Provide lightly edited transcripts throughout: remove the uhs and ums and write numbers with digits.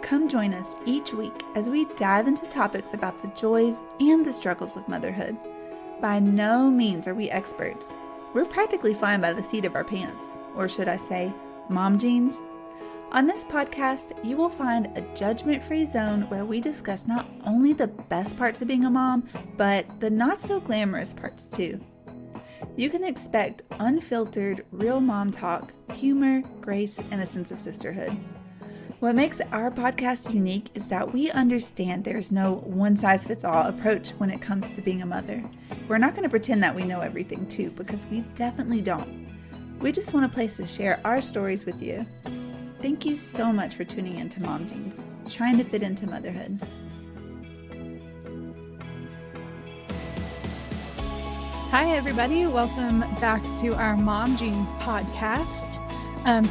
Come join us each week as we dive into topics about the joys and the struggles of motherhood. By no means are we experts. We're practically flying by the seat of our pants, or should I say, mom jeans. On this podcast, you will find a judgment-free zone where we discuss not only the best parts of being a mom, but the not-so-glamorous parts too. You can expect unfiltered, real mom talk, humor, grace, and a sense of sisterhood. What makes our podcast unique is that we understand there's no one-size-fits-all approach when it comes to being a mother. We're not going to pretend that we know everything too, because we definitely don't. We just want a place to share our stories with you. Thank you so much for tuning in to Mom Jeans, trying to fit into motherhood. Hi, everybody. Welcome back to our Mom Jeans podcast.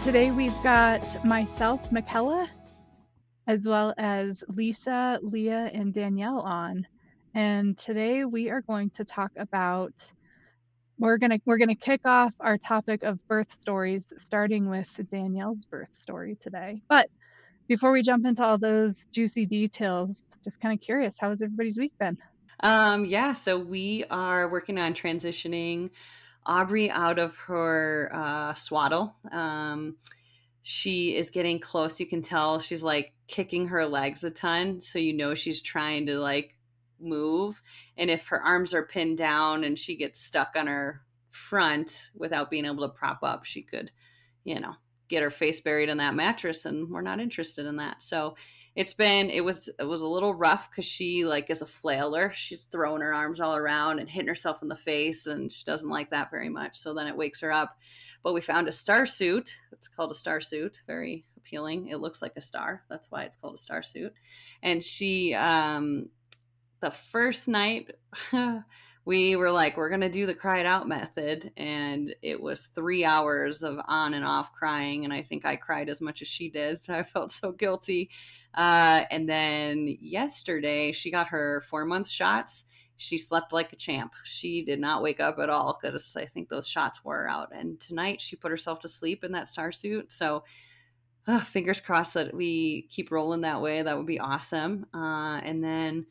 Today we've got myself, Michaela, as well as Lisa, Leah, and Danielle on. And today we are going to talk about we're gonna kick off our topic of birth stories, starting with Danielle's birth story today. But before we jump into all those juicy details, just kind of curious, how has everybody's week been? So we are working on transitioning Aubrey out of her swaddle. She is getting close. You can tell she's like kicking her legs a ton. So you know she's trying to like move. And if her arms are pinned down and she gets stuck on her front without being able to prop up, she could, get her face buried in that mattress, and we're not interested in that. So it was a little rough because she like is a flailer. She's throwing her arms all around and hitting herself in the face, and she doesn't like that very much. So then it wakes her up. But we found a star suit. It's called a star suit. Very appealing. It looks like a star. That's why it's called a star suit. And she, the first night, we were like, we're going to do the cry it out method. And it was 3 hours of on and off crying. And I think I cried as much as she did. I felt so guilty. And then yesterday she got her 4-month shots. She slept like a champ. She did not wake up at all because I think those shots wore her out. And tonight she put herself to sleep in that star suit. So fingers crossed that we keep rolling that way. That would be awesome. And then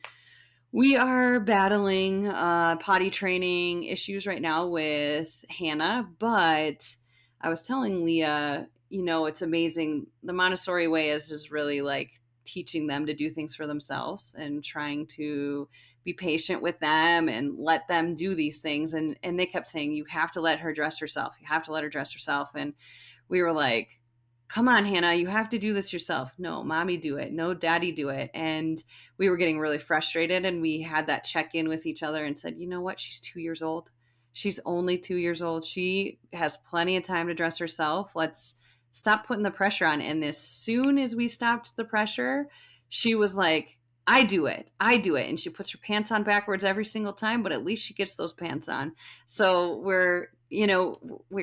we are battling potty training issues right now with Hannah, but I was telling Leah, it's amazing. The Montessori way is just really like teaching them to do things for themselves and trying to be patient with them and let them do these things. And they kept saying, you have to let her dress herself. You have to let her dress herself. And we were like, come on, Hannah, you have to do this yourself. No, mommy do it. No, daddy do it. And we were getting really frustrated, and we had that check-in with each other and said, you know what? She's 2 years old. She's only 2 years old. She has plenty of time to dress herself. Let's stop putting the pressure on. And as soon as we stopped the pressure, she was like, I do it. And she puts her pants on backwards every single time, but at least she gets those pants on. So we're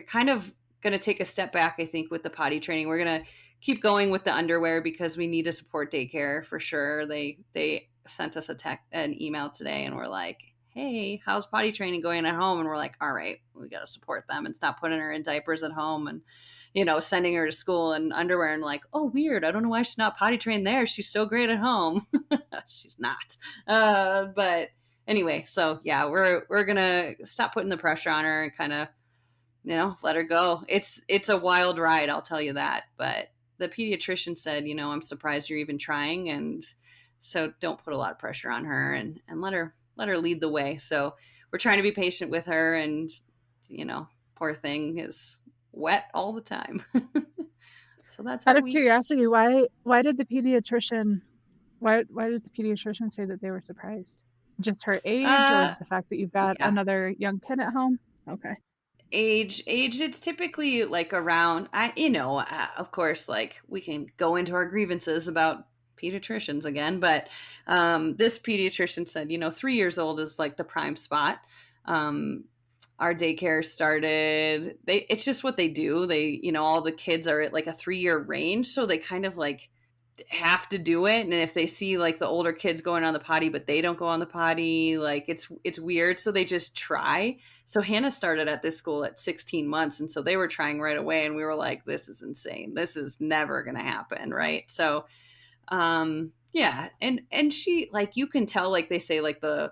kind of going to take a step back, I think, with the potty training. We're going to keep going with the underwear because we need to support daycare for sure. They sent us an email today, and we're like, hey, how's potty training going at home? And we're like, all right, we got to support them and stop putting her in diapers at home and, sending her to school in underwear, and like, oh, weird. I don't know why she's not potty trained there. She's so great at home. She's not. But anyway, so yeah, we're going to stop putting the pressure on her and kind of, let her go. It's a wild ride, I'll tell you that. But the pediatrician said, I'm surprised you're even trying. And so don't put a lot of pressure on her and let her lead the way. So we're trying to be patient with her, and, poor thing is wet all the time. So that's out of curiosity, why did the pediatrician say that they were surprised? Just her age, or the fact that you've got another young kid at home? Okay. Age, it's typically like around, of course, like we can go into our grievances about pediatricians again, but this pediatrician said, 3 years old is like the prime spot. Our daycare started, it's just what they do. They, all the kids are at like a 3-year range. So they kind of like have to do it. And if they see like the older kids going on the potty, but they don't go on the potty, like it's weird. So they just try. So Hannah started at this school at 16 months. And so they were trying right away. And we were like, this is insane. This is never going to happen. Right. So Yeah, and she, like, you can tell, like they say, like the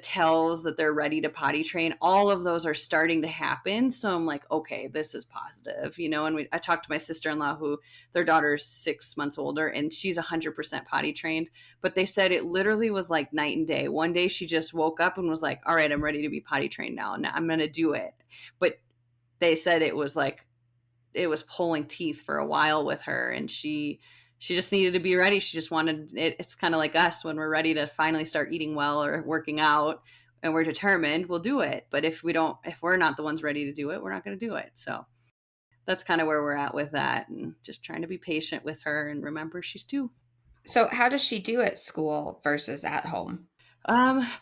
tells that they're ready to potty train, all of those are starting to happen. So I'm like, okay, this is positive, and I talked to my sister-in-law, who their daughter's 6 months older, and she's 100% potty trained. But they said it literally was like night and day. One day she just woke up and was like, all right, I'm ready to be potty trained now, and I'm gonna do it. But they said it was like, it was pulling teeth for a while with her, and she just needed to be ready. She just wanted it. It's kind of like us when we're ready to finally start eating well or working out, and we're determined, we'll do it. But if we're not the ones ready to do it, we're not going to do it. So that's kind of where we're at with that, and just trying to be patient with her and remember she's 2. So how does she do at school versus at home?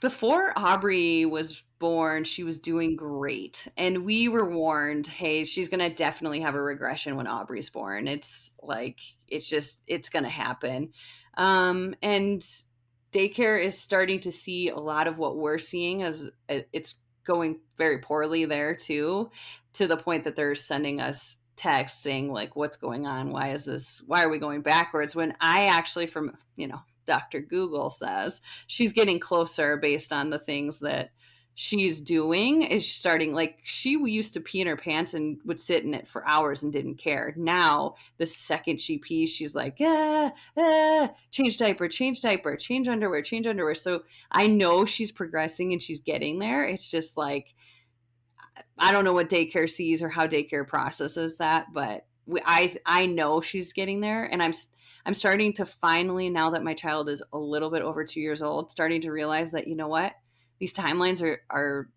Before Aubrey was born, she was doing great. And we were warned, hey, she's going to definitely have a regression when Aubrey's born. It's like, it's going to happen. And daycare is starting to see a lot of what we're seeing, as it's going very poorly there too, to the point that they're sending us texts saying, like, what's going on? Why are we going backwards? When I actually, from, Dr. Google says she's getting closer based on the things that she's doing. Is starting, like, she used to pee in her pants and would sit in it for hours and didn't care. Now, the second she pees, she's like, change diaper, change underwear. So I know she's progressing and she's getting there. It's just like, I don't know what daycare sees or how daycare processes that, but I know she's getting there, and I'm starting to finally, now that my child is a little bit over 2 years old, starting to realize that, you know what, these timelines are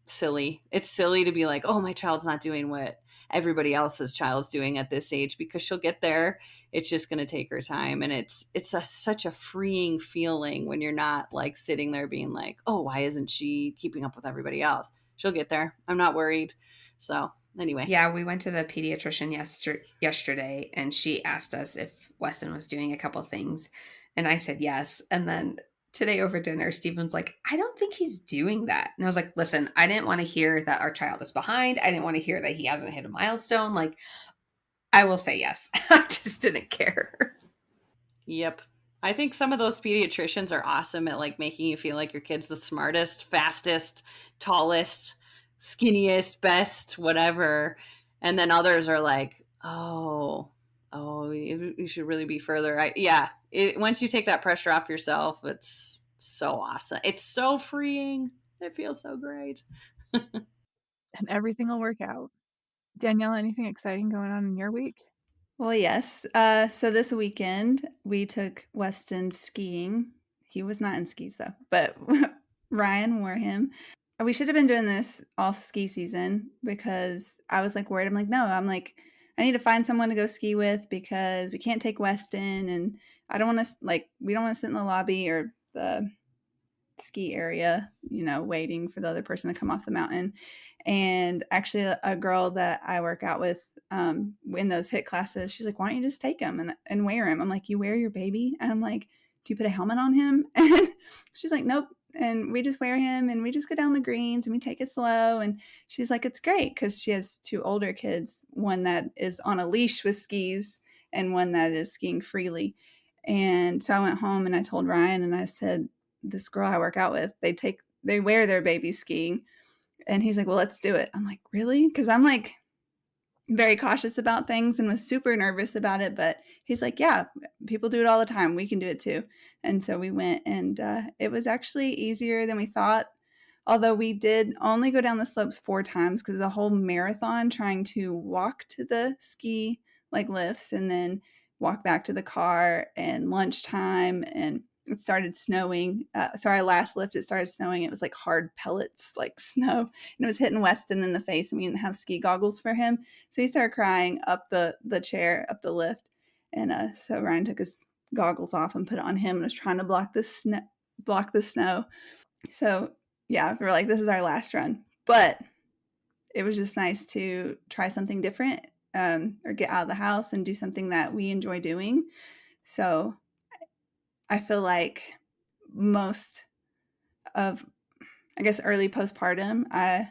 silly. It's silly to be like, oh, my child's not doing what everybody else's child's doing at this age, because she'll get there. It's just going to take her time, and it's such a freeing feeling when you're not like sitting there being like, oh, why isn't she keeping up with everybody else? She'll get there. I'm not worried. So anyway. Yeah, we went to the pediatrician yesterday, and she asked us if Weston was doing a couple things, and I said yes. And then today over dinner, Stephen's like, I don't think he's doing that. And I was like, listen, I didn't want to hear that our child is behind. I didn't want to hear that he hasn't hit a milestone. Like, I will say yes. I just didn't care. Yep. I think some of those pediatricians are awesome at, like, making you feel like your kid's the smartest, fastest, tallest, skinniest, best, whatever. And then others are like, oh, you should really be further. Once you take that pressure off yourself, it's so awesome. It's so freeing. It feels so great. And everything will work out. Danielle, anything exciting going on in your week? Well, yes. So this weekend we took Weston skiing. He was not in skis though, but Ryan wore him. We should have been doing this all ski season, because I was like worried. I'm like, no, I need to find someone to go ski with, because we can't take Weston, and I don't want to, we don't want to sit in the lobby or the ski area, waiting for the other person to come off the mountain. And actually, a girl that I work out with in those HIIT classes, she's like, why don't you just take him and wear him? I'm like, you wear your baby? And I'm like, do you put a helmet on him? And she's like, nope. And we just wear him, and we just go down the greens, and we take it slow. And she's like, it's great, because she has 2 older kids, one that is on a leash with skis and one that is skiing freely. And so I went home and I told Ryan, and I said, this girl I work out with, they wear their baby skiing. And he's like, well, let's do it. I'm like, really? Because I'm like very cautious about things and was super nervous about it. But he's like, yeah, people do it all the time. We can do it too. And so we went, and it was actually easier than we thought. Although we did only go down the slopes 4 times, because it was a whole marathon trying to walk to the ski lifts and then walk back to the car, and lunchtime, and it started snowing. So our last lift, it started snowing. It was like hard pellets, like snow, and it was hitting Weston in the face, and we didn't have ski goggles for him. So he started crying up the chair, up the lift. And so Ryan took his goggles off and put it on him, and was trying to block the snow. So yeah, we're like, this is our last run. But it was just nice to try something different, or get out of the house and do something that we enjoy doing. So I feel like most of, I guess, early postpartum, I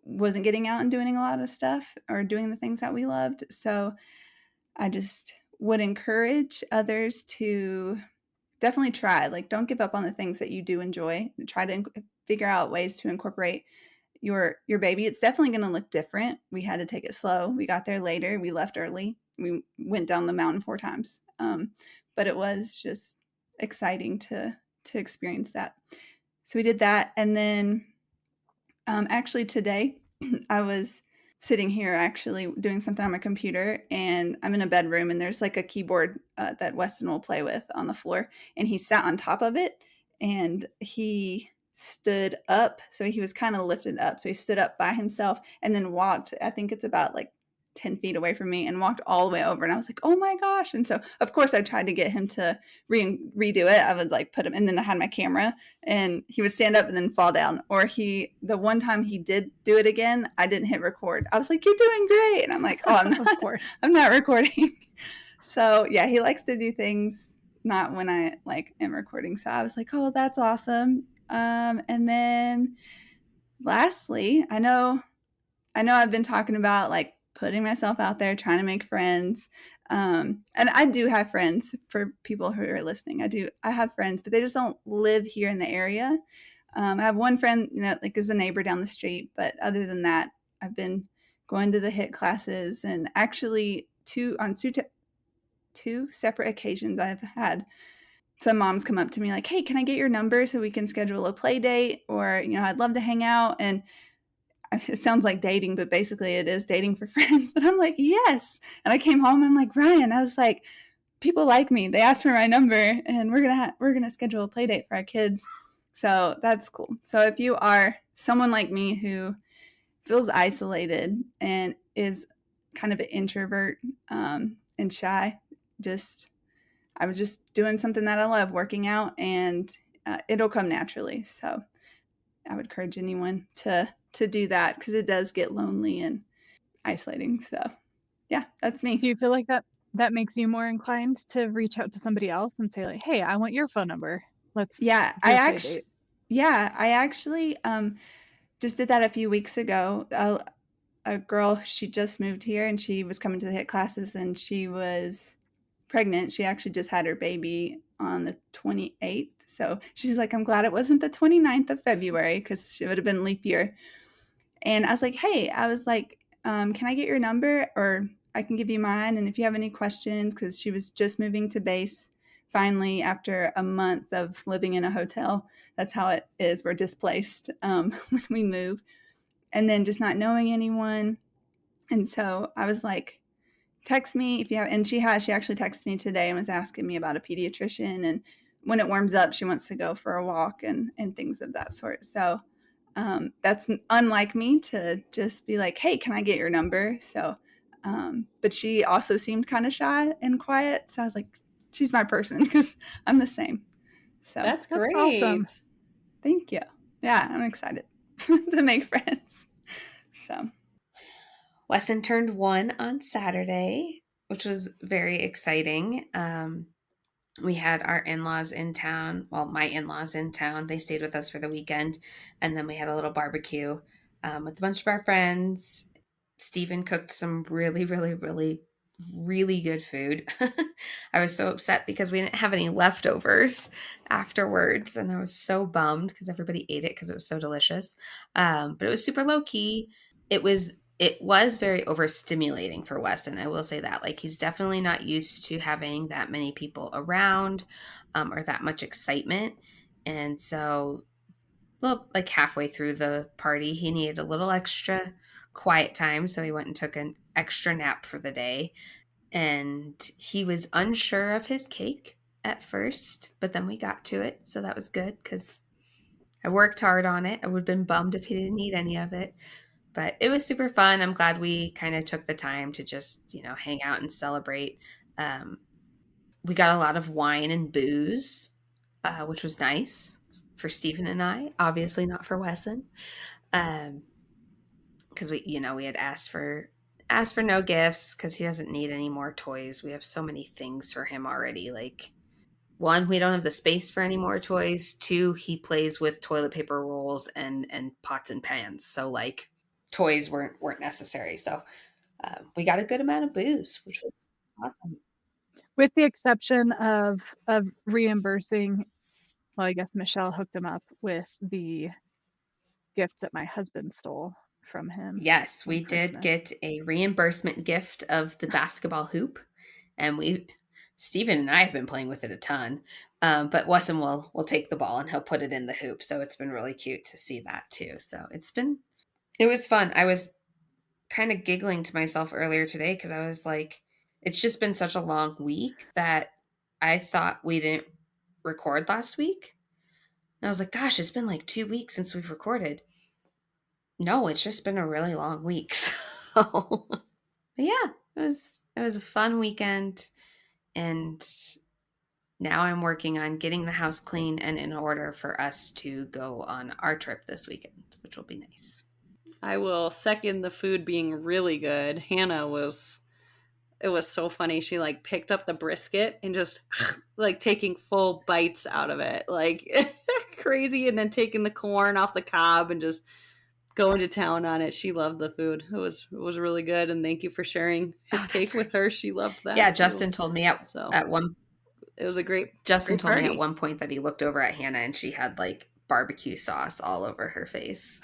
wasn't getting out and doing a lot of stuff or doing the things that we loved. So I just would encourage others to definitely try. Like, don't give up on the things that you do enjoy. Try to figure out ways to incorporate your baby. It's definitely going to look different. We had to take it slow. We got there later. We left early. We went down the mountain 4 times. But it was just exciting to experience that. So we did that, and then actually today I was sitting here actually doing something on my computer, and I'm in a bedroom, and there's like a keyboard that Weston will play with on the floor, and he sat on top of it, and he stood up, so he was kind of lifted up, so he stood up by himself and then walked, I think it's about like 10 feet away from me, and walked all the way over, and I was like, oh my gosh. And so of course I tried to get him to redo it. I would like put him, and then I had my camera, and he would stand up and then fall down. Or the one time he did do it again, I didn't hit record. I was like, you're doing great. And I'm like, oh, Of course. I'm not recording. So yeah, he likes to do things not when I like am recording. So I was like, oh, that's awesome. And then lastly, I know I've been talking about like putting myself out there, trying to make friends. And I do have friends, for people who are listening. I have friends, but they just don't live here in the area. I have one friend that like is a neighbor down the street, but other than that, I've been going to the HIT classes, and actually on two separate occasions I've had some moms come up to me like, hey, can I get your number so we can schedule a play date? Or, I'd love to hang out. And it sounds like dating, but basically it is dating for friends. But I'm like, yes. And I came home, I'm like, Ryan, I was like, people like me. They asked for my number, and we're gonna schedule a play date for our kids. So that's cool. So if you are someone like me who feels isolated and is kind of an introvert and shy, I was just doing something that I love, working out, and it'll come naturally. So I would encourage anyone to do that, because it does get lonely and isolating. So yeah, that's me. Do you feel like that makes you more inclined to reach out to somebody else and say like, hey, I want your phone number. Let's Yeah, do a play date. I actually just did that a few weeks ago. A girl, she just moved here, and she was coming to the HIT classes, and she was pregnant. She actually just had her baby on the 28th. So she's like, I'm glad it wasn't the 29th of February, because it would have been leap year. And I was like, hey, can I get your number, or I can give you mine? And if you have any questions, because she was just moving to base finally after a month of living in a hotel. That's how it is. We're displaced when we move, and then just not knowing anyone. And so I was like, text me if you have, and she actually texted me today and was asking me about a pediatrician, and when it warms up, she wants to go for a walk and things of that sort. So that's unlike me to just be like, hey, can I get your number? So, but she also seemed kind of shy and quiet. So I was like, she's my person, because I'm the same. So That's great. awesome. Thank you. Yeah, I'm excited to make friends. So Wesson turned 1 on Saturday, which was very exciting. We had our in-laws in town. Well, my in-laws in town. They stayed with us for the weekend. And then we had a little barbecue with a bunch of our friends. Stephen cooked some really, really, really, really good food. I was so upset because we didn't have any leftovers afterwards. And I was so bummed because everybody ate it because it was so delicious. But it was super low key. It was very overstimulating for Weston. I will say that. Like, he's definitely not used to having that many people around or that much excitement. And so, like halfway through the party, he needed a little extra quiet time. So he went and took an extra nap for the day. And he was unsure of his cake at first, but then we got to it. So that was good because I worked hard on it. I would have been bummed if he didn't eat any of it. But it was super fun. I'm glad we kind of took the time to just, hang out and celebrate. We got a lot of wine and booze, which was nice for Stephen and I. Obviously not for Wesson, because we had asked for no gifts because he doesn't need any more toys. We have so many things for him already. Like, one, we don't have the space for any more toys. Two, he plays with toilet paper rolls and pots and pans. So like, toys weren't necessary. So we got a good amount of booze, which was awesome. with the exception of reimbursing. Well, I guess Michelle hooked him up with the gift that my husband stole from him. Yes, on we did Christmas. get a reimbursement gift of the basketball hoop, and Stephen and I have been playing with it a ton. But Wesson will take the ball and he'll put it in the hoop, so it's been really cute to see that too. So it was fun. I was kind of giggling to myself earlier today because I was like, it's just been such a long week that I thought we didn't record last week. And I was like, gosh, it's been like 2 weeks since we've recorded. No, it's just been a really long week. So, but yeah, it was a fun weekend, and now I'm working on getting the house clean and in order for us to go on our trip this weekend, which will be nice. I will second the food being really good. It was so funny. She like picked up the brisket and just like taking full bites out of it, like crazy, and then taking the corn off the cob and just going to town on it. She loved the food. It was really good, and thank you for sharing his cake with her. She loved that. Yeah, too. Justin told me at one. It was a great. Justin told me party. at one point that he looked over at Hannah and she had like barbecue sauce all over her face.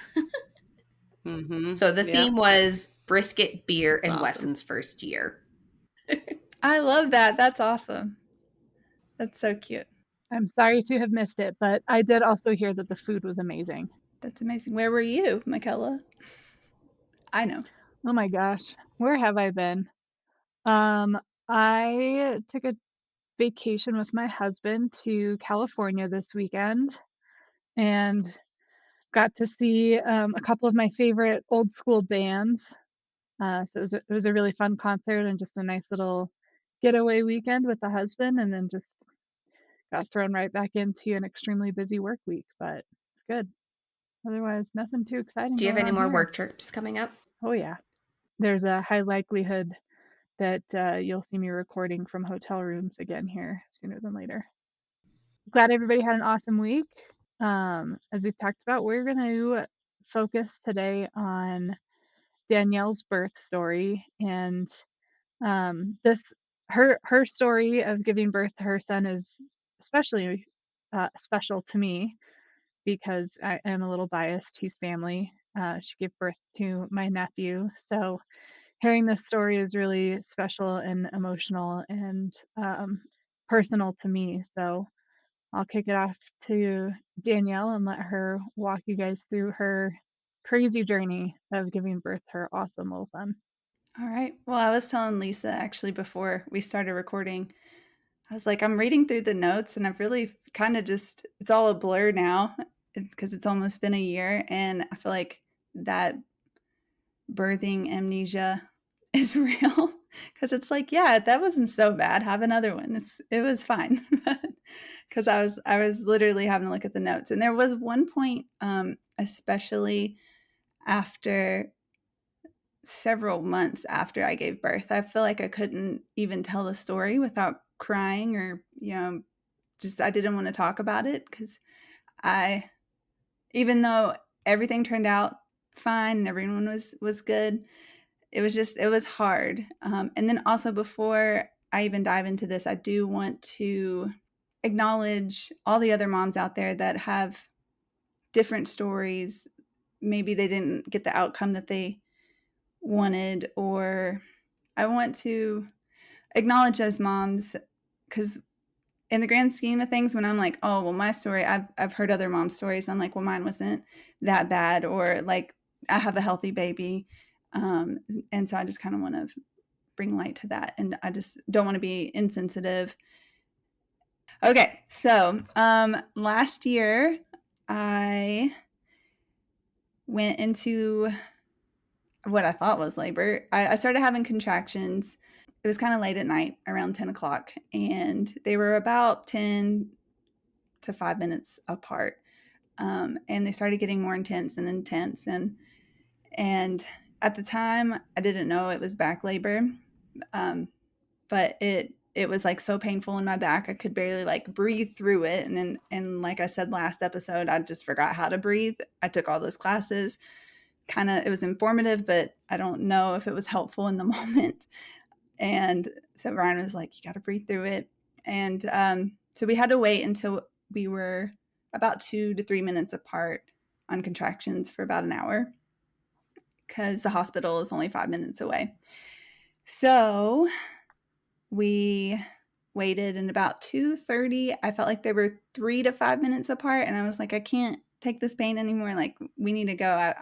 Mm-hmm. So the theme was brisket, beer, That's and awesome. Wesson's first year. I love that. That's awesome. That's so cute. I'm sorry to have missed it, but I did also hear that the food was amazing. That's amazing. Where were you, Michaela? I know. Oh my gosh, where have I been? I took a vacation with my husband to California this weekend and got to see a couple of my favorite old school bands. So it was a really fun concert and just a nice little getaway weekend with the husband, and then just got thrown right back into an extremely busy work week, but it's good. Otherwise, nothing too exciting. Do you have going any on more here. work trips coming up? Oh yeah, there's a high likelihood that you'll see me recording from hotel rooms again here sooner than later. Glad everybody had an awesome week. As we've talked about, we're going to focus today on Danielle's birth story, and her story of giving birth to her son is especially special to me because I am a little biased. He's family. She gave birth to my nephew, so hearing this story is really special and emotional and personal to me. So I'll kick it off to Danielle and let her walk you guys through her crazy journey of giving birth to her awesome little son. All right. Well, I was telling Lisa actually before we started recording, I was like, I'm reading through the notes and I've really kind of just, it's all a blur now because it's almost been a year. And I feel like that birthing amnesia is real because it's like, yeah, that wasn't so bad. Have another one. It was fine. Because I was literally having to look at the notes. And there was one point, especially after several months after I gave birth, I feel like I couldn't even tell the story without crying or, just I didn't want to talk about it because even though everything turned out fine and everyone was good, it was hard. And then also before I even dive into this, I do want to acknowledge all the other moms out there that have different stories. Maybe they didn't get the outcome that they wanted, or I want to acknowledge those moms because in the grand scheme of things, when I'm like, oh, well, my story, I've heard other moms' stories. I'm like, well, mine wasn't that bad, or like I have a healthy baby. And so I just kind of want to bring light to that. And I just don't want to be insensitive. Okay. So last year I went into what I thought was labor. I started having contractions. It was kind of late at night, around 10 o'clock, and they were about 10 to 5 minutes apart. And they started getting more intense and intense. And at the time, I didn't know it was back labor, but it was like so painful in my back. I could barely like breathe through it. And like I said last episode, I just forgot how to breathe. I took all those classes. It was informative, but I don't know if it was helpful in the moment. And So Ryan was like, you got to breathe through it. And so we had to wait until we were about 2 to 3 minutes apart on contractions for about an hour because the hospital is only 5 minutes away. So we waited, and about 2:30, I felt like they were 3 to 5 minutes apart, and I was like, I can't take this pain anymore. Like, we need to go.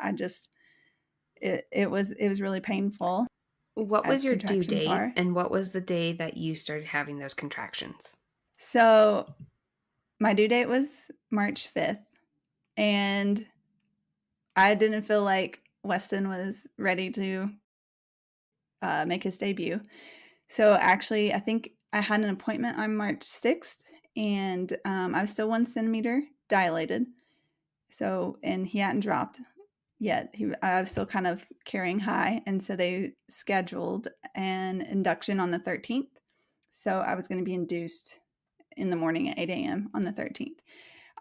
It was really painful. What was your due contractions date, are. and what was the day that you started having those contractions? So my due date was March 5th, and I didn't feel like Weston was ready to make his debut. So actually, I think I had an appointment on March 6th, and I was still 1 centimeter dilated. So, and he hadn't dropped yet. I was still kind of carrying high, and so they scheduled an induction on the 13th. So I was going to be induced in the morning at 8 a.m. on the 13th.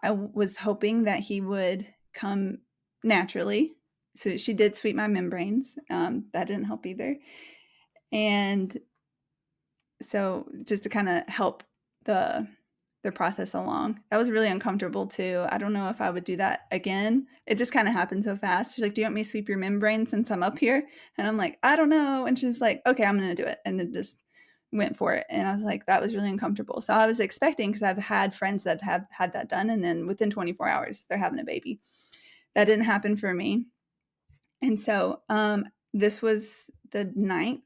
I was hoping that he would come naturally. So she did sweep my membranes. That didn't help either. And so just to kind of help the process along. That was really uncomfortable too. I don't know if I would do that again. It just kind of happened so fast. She's like, do you want me to sweep your membrane since I'm up here? And I'm like, I don't know. And she's like, okay, I'm going to do it. And then just went for it. And I was like, that was really uncomfortable. So I was expecting, because I've had friends that have had that done, and then within 24 hours, they're having a baby. That didn't happen for me. And so this was the 9th.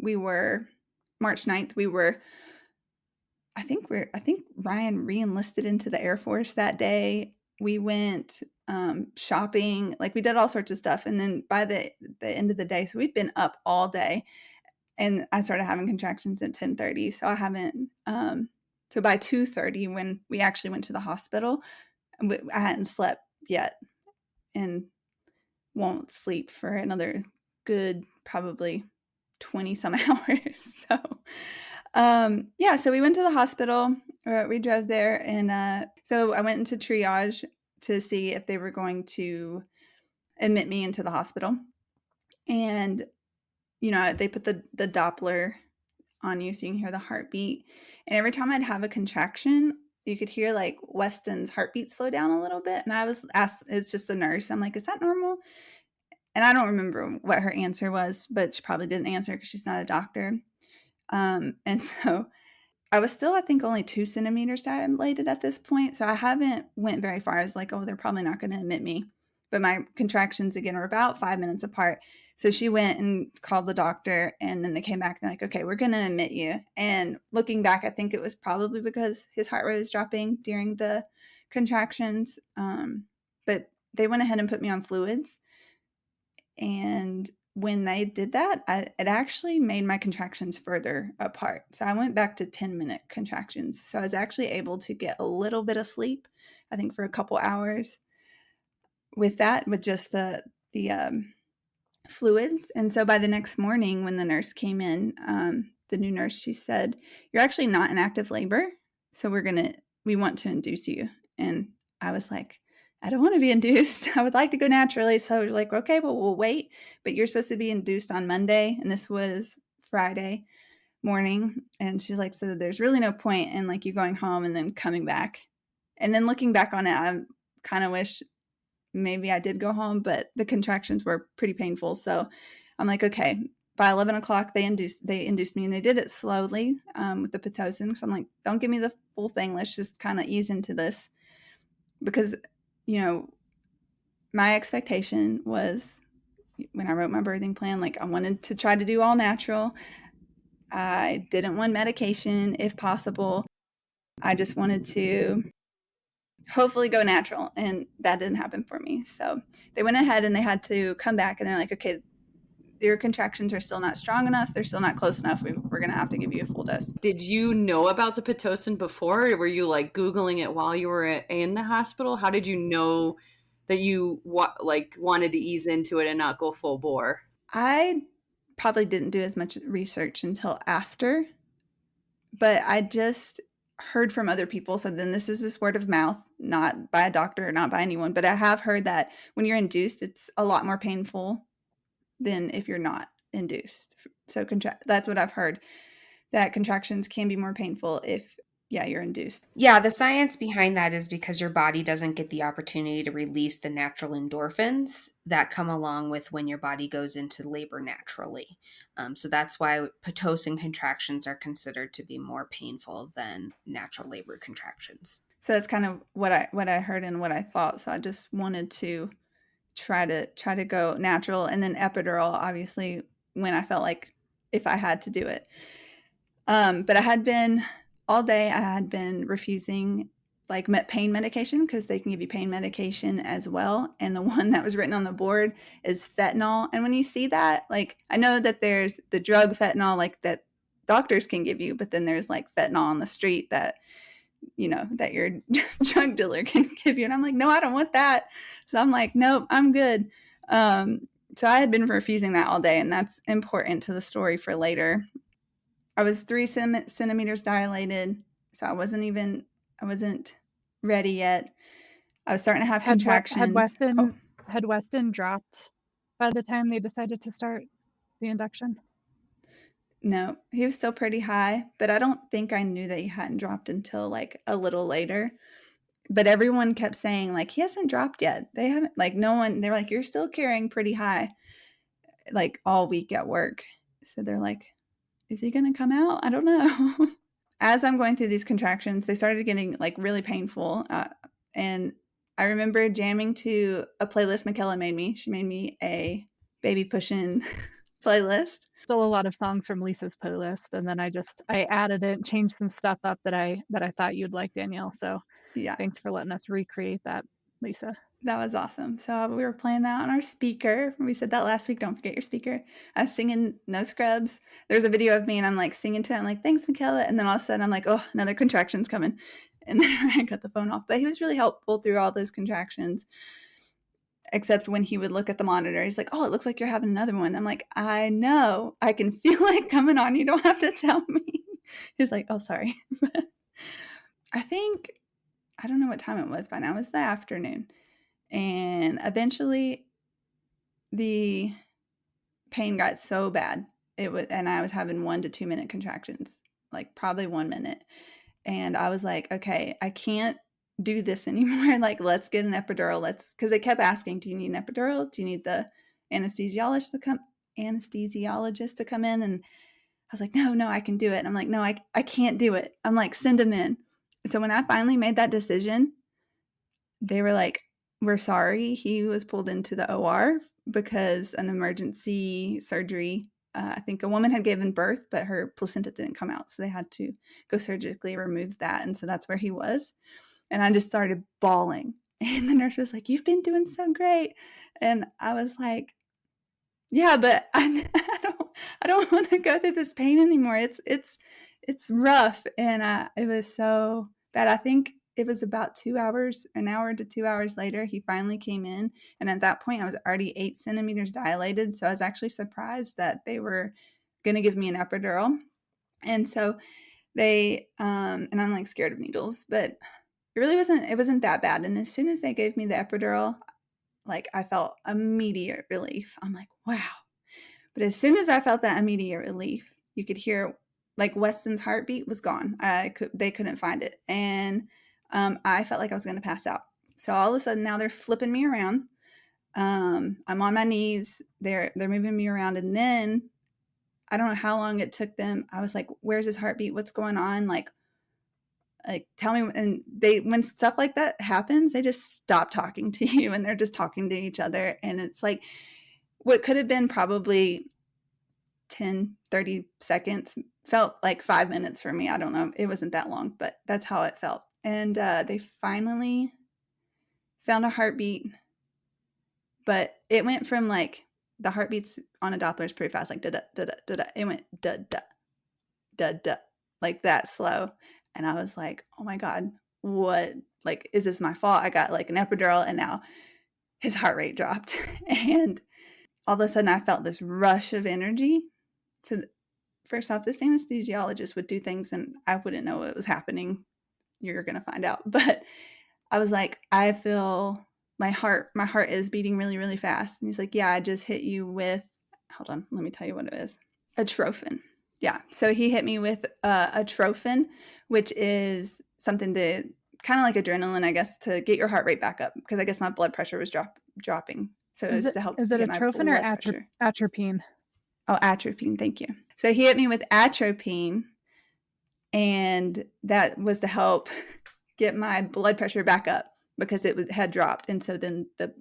We were March 9th. We were, I think Ryan re-enlisted into the Air Force that day. We went shopping, like we did all sorts of stuff. And then by the end of the day, so we'd been up all day, and I started having contractions at 10:30. So I haven't, so by 2:30, when we actually went to the hospital, I hadn't slept yet, and won't sleep for another good, probably 20 some hours. So yeah, so we went to the hospital. We drove there, and so I went into triage to see if they were going to admit me into the hospital. And they put the Doppler on you so you can hear the heartbeat. And every time I'd have a contraction, you could hear like Weston's heartbeat slow down a little bit. And I was asked, it's just a nurse, I'm like, is that normal? And I don't remember what her answer was, but she probably didn't answer because she's not a doctor. And so I was still, I think, only 2 centimeters dilated at this point. So I haven't went very far. I was like, oh, they're probably not going to admit me. But my contractions, again, were about 5 minutes apart. So she went and called the doctor, and then they came back and they're like, okay, we're going to admit you. And looking back, I think it was probably because his heart rate was dropping during the contractions. But they went ahead and put me on fluids. And when they did that, it actually made my contractions further apart. So I went back to 10-minute contractions. So I was actually able to get a little bit of sleep, I think for a couple hours with that, with just the fluids. And so by the next morning, when the nurse came in, the new nurse, she said, you're actually not in active labor. So we want to induce you. And I was like, I don't want to be induced. I would like to go naturally. So we're like, okay, well, we'll wait. But you're supposed to be induced on Monday. And this was Friday morning. And she's like, so there's really no point in like you going home and then coming back. And then looking back on it, I kind of wish maybe I did go home, but the contractions were pretty painful. So I'm like, okay. By 11 o'clock, they induced me, and they did it slowly with the Pitocin. So I'm like, don't give me the full thing. Let's just kind of ease into this. Because my expectation was, when I wrote my birthing plan, like I wanted to try to do all natural. I didn't want medication if possible. I just wanted to hopefully go natural, and that didn't happen for me. So they went ahead and they had to come back, and they're like, okay, your contractions are still not strong enough. They're still not close enough. We're going to have to give you a full dose. Did you know about the Pitocin before? Or were you like Googling it while you were in the hospital? How did you know that you wanted to ease into it and not go full bore? I probably didn't do as much research until after, but I just heard from other people. So then this is just word of mouth, not by a doctor, not by anyone, but I have heard that when you're induced, it's a lot more painful than if you're not. induced. So that's what I've heard, that contractions can be more painful if, you're induced. Yeah, the science behind that is because your body doesn't get the opportunity to release the natural endorphins that come along with when your body goes into labor naturally. So that's why Pitocin contractions are considered to be more painful than natural labor contractions. So that's kind of what I heard and what I thought. So I just wanted to try to go natural, and then epidural, obviously, when I felt like if I had to do it. But I had been all day, I had been refusing like pain medication, because they can give you pain medication as well. And the one that was written on the board is fentanyl. And when you see that, like, I know that there's the drug fentanyl, like that doctors can give you, but then there's like fentanyl on the street that, that your drug dealer can give you. And I'm like, no, I don't want that. So I'm like, nope, I'm good. So I had been refusing that all day, and that's important to the story for later. I was 3 centimeters dilated, so I wasn't ready yet. I was starting to have contractions. Had Weston dropped by the time they decided to start the induction? No, he was still pretty high, but I don't think I knew that he hadn't dropped until like a little later. But everyone kept saying like, he hasn't dropped yet. They haven't, like, no one, they're like, you're still carrying pretty high, like all week at work. So they're like, is he going to come out? I don't know. As I'm going through these contractions, they started getting like really painful. And I remember jamming to a playlist Michaela made me. She made me a baby push-in playlist. Still a lot of songs from Lisa's playlist, and then I added it, changed some stuff up that I thought you'd like, Danielle. So yeah, thanks for letting us recreate that, Lisa. That was awesome. So we were playing that on our speaker. We said that last week. Don't forget your speaker. I was singing No Scrubs. There's a video of me, and I'm like singing to it. I'm like, thanks, Michaela. And then all of a sudden I'm like, oh, another contraction's coming. And then I got the phone off. But he was really helpful through all those contractions, except when he would look at the monitor. He's like, oh, it looks like you're having another one. I'm like, I know. I can feel it coming on. You don't have to tell me. He's like, oh, sorry. I don't know what time it was by now. It was the afternoon. And eventually the pain got so bad. And I was having 1 to 2 minute contractions, like probably 1 minute. And I was like, okay, I can't do this anymore. Like, let's get an epidural. Because they kept asking, do you need an epidural? Do you need the anesthesiologist to come in? And I was like, no, I can do it. And I'm like, no, I can't do it. I'm like, send him in. And so when I finally made that decision, they were like, we're sorry. He was pulled into the OR because an emergency surgery. I think a woman had given birth, but her placenta didn't come out. So they had to go surgically remove that. And so that's where he was. And I just started bawling. And the nurse was like, you've been doing so great. And I was like, yeah, but I don't want to go through this pain anymore. It's rough. And it was so bad. I think it was about 2 hours, an hour to 2 hours later, he finally came in. And at that point, I was already 8 centimeters dilated. So I was actually surprised that they were going to give me an epidural. And so they, and I'm like scared of needles, but it wasn't that bad. And as soon as they gave me the epidural, like I felt immediate relief. I'm like, wow. But as soon as I felt that immediate relief, you could hear like Weston's heartbeat was gone. They couldn't find it. And I felt like I was going to pass out. So all of a sudden now they're flipping me around. I'm on my knees. They're moving me around. And then I don't know how long it took them. I was like, where's his heartbeat? What's going on? Like tell me. And when stuff like that happens, they just stop talking to you and they're just talking to each other. And it's like what could have been probably 10, 30 seconds felt like 5 minutes for me. I don't know. It wasn't that long, but that's how it felt. And they finally found a heartbeat, but it went from like the heartbeats on a Doppler is pretty fast, like da da da da da. It went da da da da, like that slow. And I was like, oh my God, what? Like, is this my fault? I got like an epidural, and now his heart rate dropped. And all of a sudden, I felt this rush of energy. So first off, this anesthesiologist would do things, and I wouldn't know what was happening. You're going to find out. But I was like, I feel my heart is beating really, really fast. And he's like, yeah, I just hit you with hold on, let me tell you what it is. Atrophin. Yeah. So he hit me with atrophin, which is something to kind of like adrenaline, I guess, to get your heart rate back up, because I guess my blood pressure was dropping. So it was to help Is it get my atropine or blood pressure. atropine? Oh, atropine. Thank you. So he hit me with atropine, and that was to help get my blood pressure back up because had dropped. And so then the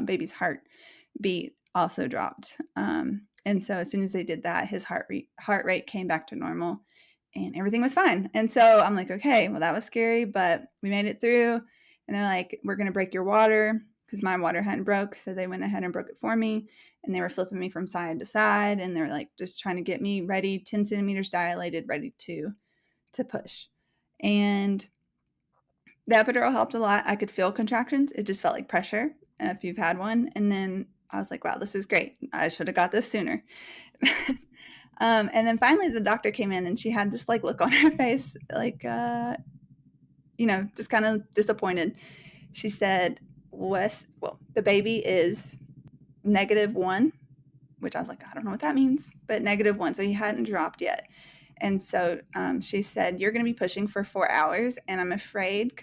baby's heartbeat also dropped. And so as soon as they did that, his heart rate came back to normal and everything was fine. And so I'm like, okay, well, that was scary, but we made it through. And they're like, we're going to break your water, because my water hadn't broke. So they went ahead and broke it for me. And they were flipping me from side to side. And they were like just trying to get me ready, 10 centimeters dilated, ready to push. And the epidural helped a lot. I could feel contractions. It just felt like pressure if you've had one. And then I was like, wow, this is great. I should have got this sooner. And then finally the doctor came in and she had this like look on her face, like, just kind of disappointed. She said, the baby is -1, which I was like, I don't know what that means, but -1. So he hadn't dropped yet. And so she said, you're going to be pushing for 4 hours. And I'm afraid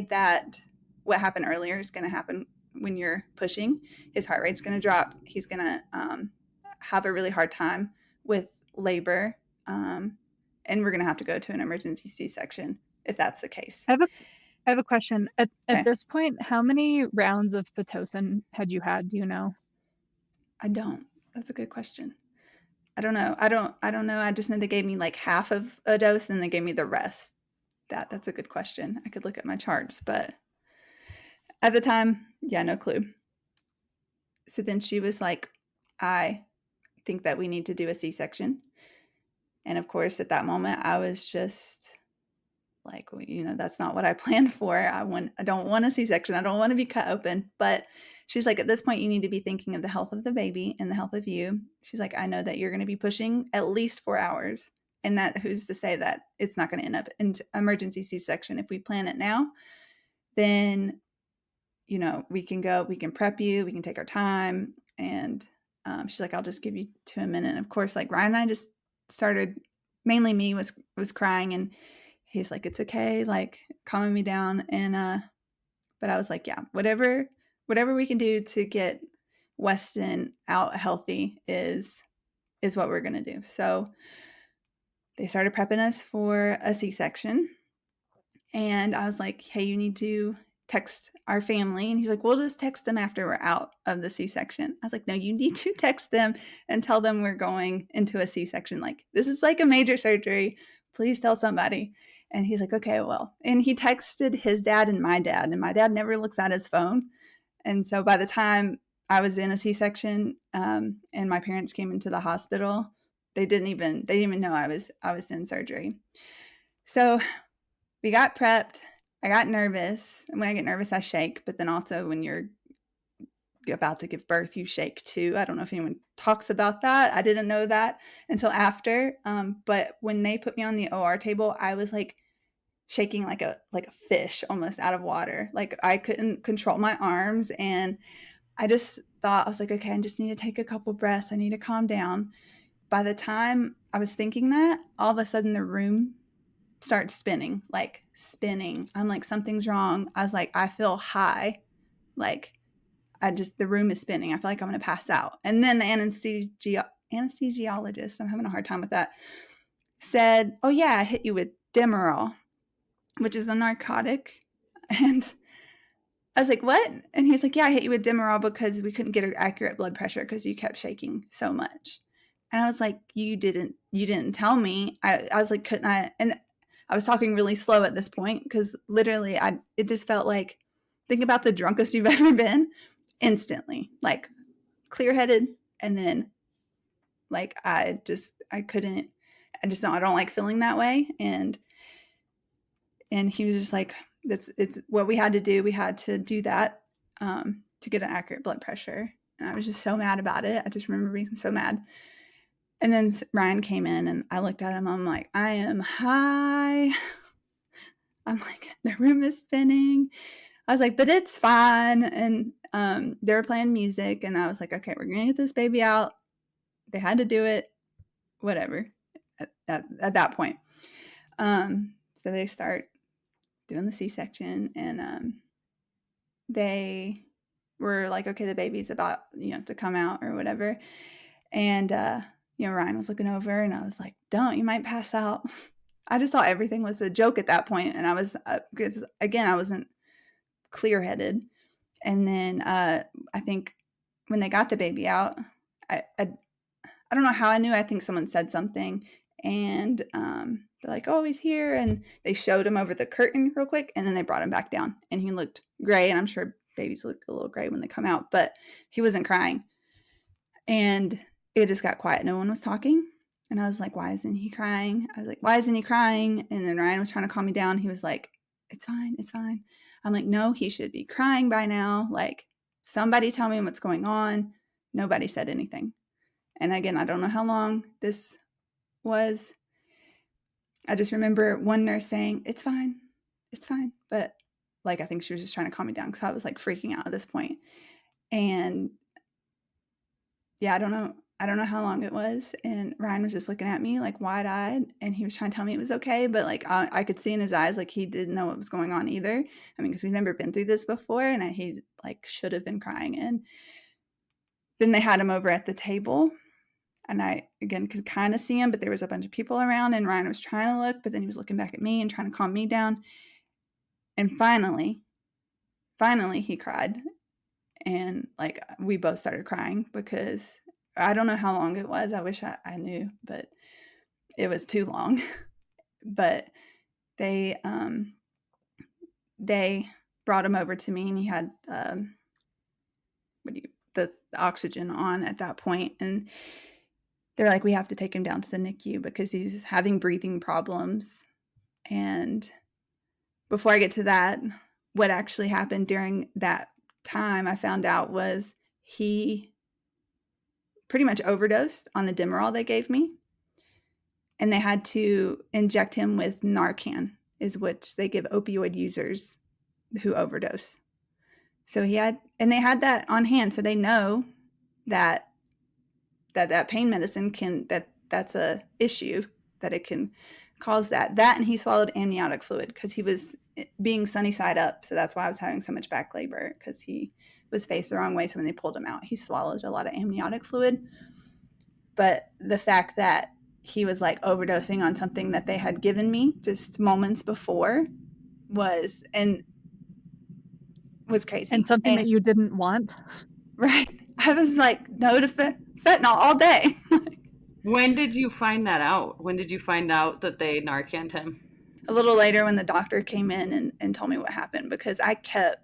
that what happened earlier is going to happen when you're pushing. His heart rate's going to drop. He's going to have a really hard time with labor. And we're going to have to go to an emergency C-section if that's the case. I have a question. At this point, how many rounds of Pitocin had you had? Do you know? I don't. That's a good question. I don't know. I don't know. I just know they gave me like half of a dose and they gave me the rest. That's a good question. I could look at my charts, but at the time, yeah, no clue. So then she was like, I think that we need to do a C-section. And of course, at that moment, I was just like, that's not what I planned for. I don't want a C-section. I don't want to be cut open. But she's like, at this point, you need to be thinking of the health of the baby and the health of you. She's like, I know that you're going to be pushing at least 4 hours. And that who's to say that it's not going to end up in emergency C-section. If we plan it now, then, we can prep you, we can take our time. And she's like, I'll just give you 2 minutes. And of course, like Ryan and I just started, mainly me was crying, and he's like, it's okay, like calming me down. And, but I was like, yeah, whatever we can do to get Weston out healthy is what we're going to do. So they started prepping us for a C-section. And I was like, hey, you need to text our family. And he's like, we'll just text them after we're out of the C-section. I was like, no, you need to text them and tell them we're going into a C-section. Like, this is like a major surgery. Please tell somebody. And he's like, okay, well. And he texted his dad, and my dad never looks at his phone. And so by the time I was in a C-section and my parents came into the hospital, they didn't even know I was in surgery. So we got prepped. I got nervous. And when I get nervous, I shake. But then also when you're about to give birth, you shake too. I don't know if anyone talks about that. I didn't know that until after. But when they put me on the OR table, I was like shaking like a fish almost out of water. Like I couldn't control my arms. And I just thought, I was like, okay, I just need to take a couple breaths. I need to calm down. By the time I was thinking that, all of a sudden the room starts spinning. I'm like, something's wrong. I was like, I feel high. Like the room is spinning. I feel like I'm going to pass out. And then the anesthesiologist, I'm having a hard time with that, said, oh yeah, I hit you with Demerol, which is a narcotic. And I was like, what? And he's like, yeah, I hit you with Demerol because we couldn't get an accurate blood pressure because you kept shaking so much. And I was like, you didn't tell me. I was like, couldn't I? And I was talking really slow at this point because literally it just felt like, think about the drunkest you've ever been instantly, like clear-headed. And then like, I don't like feeling that way. And he was just like, it's what we had to do. We had to do that to get an accurate blood pressure. And I was just so mad about it. I just remember being so mad. And then Ryan came in and I looked at him. I'm like, I am high. I'm like, the room is spinning. I was like, but it's fine. And they were playing music, and I was like, okay, we're going to get this baby out. They had to do it, whatever, at that point. So they start doing the C-section, and they were like, okay, the baby's about, to come out or whatever. And, Ryan was looking over, and I was like, don't, you might pass out. I just thought everything was a joke at that point. And I was, because again, I wasn't clear-headed. And then I think when they got the baby out, I don't know how I knew. I think someone said something, and they're like, oh, he's here. And they showed him over the curtain real quick, and then they brought him back down, and he looked gray. And I'm sure babies look a little gray when they come out, but he wasn't crying. And it just got quiet. No one was talking. And I was like, why isn't he crying? I was like, why isn't he crying? And then Ryan was trying to calm me down. He was like, it's fine. It's fine. I'm like, no, he should be crying by now. Like, somebody tell me what's going on. Nobody said anything. And again, I don't know how long this was. I just remember one nurse saying, it's fine. It's fine. But like, I think she was just trying to calm me down because I was like freaking out at this point. And yeah, I don't know how long it was. And Ryan was just looking at me like wide-eyed, and he was trying to tell me it was okay. But like, I could see in his eyes, like he didn't know what was going on either. I mean, because we've never been through this before, and he like should have been crying. And then they had him over at the table, and I, again, could kind of see him, but there was a bunch of people around, and Ryan was trying to look, but then he was looking back at me and trying to calm me down. And finally he cried. And like, we both started crying because I don't know how long it was. I wish I knew, but it was too long. But they brought him over to me, and he had the oxygen on at that point. And they're like, we have to take him down to the NICU because he's having breathing problems. And before I get to that, what actually happened during that time, I found out, was he pretty much overdosed on the Demerol they gave me, and they had to inject him with Narcan, is which they give opioid users who overdose. So they had that on hand, so they know that pain medicine that's a issue, that it can cause that, and he swallowed amniotic fluid because he was being sunny side up. So that's why I was having so much back labor, because he was faced the wrong way. So when they pulled him out, he swallowed a lot of amniotic fluid. But the fact that he was like overdosing on something that they had given me just moments before was crazy. And something that you didn't want. Right. I was like, no to fentanyl all day. When did you find that out? When did you find out that they Narcaned him? A little later, when the doctor came in and told me what happened, because I kept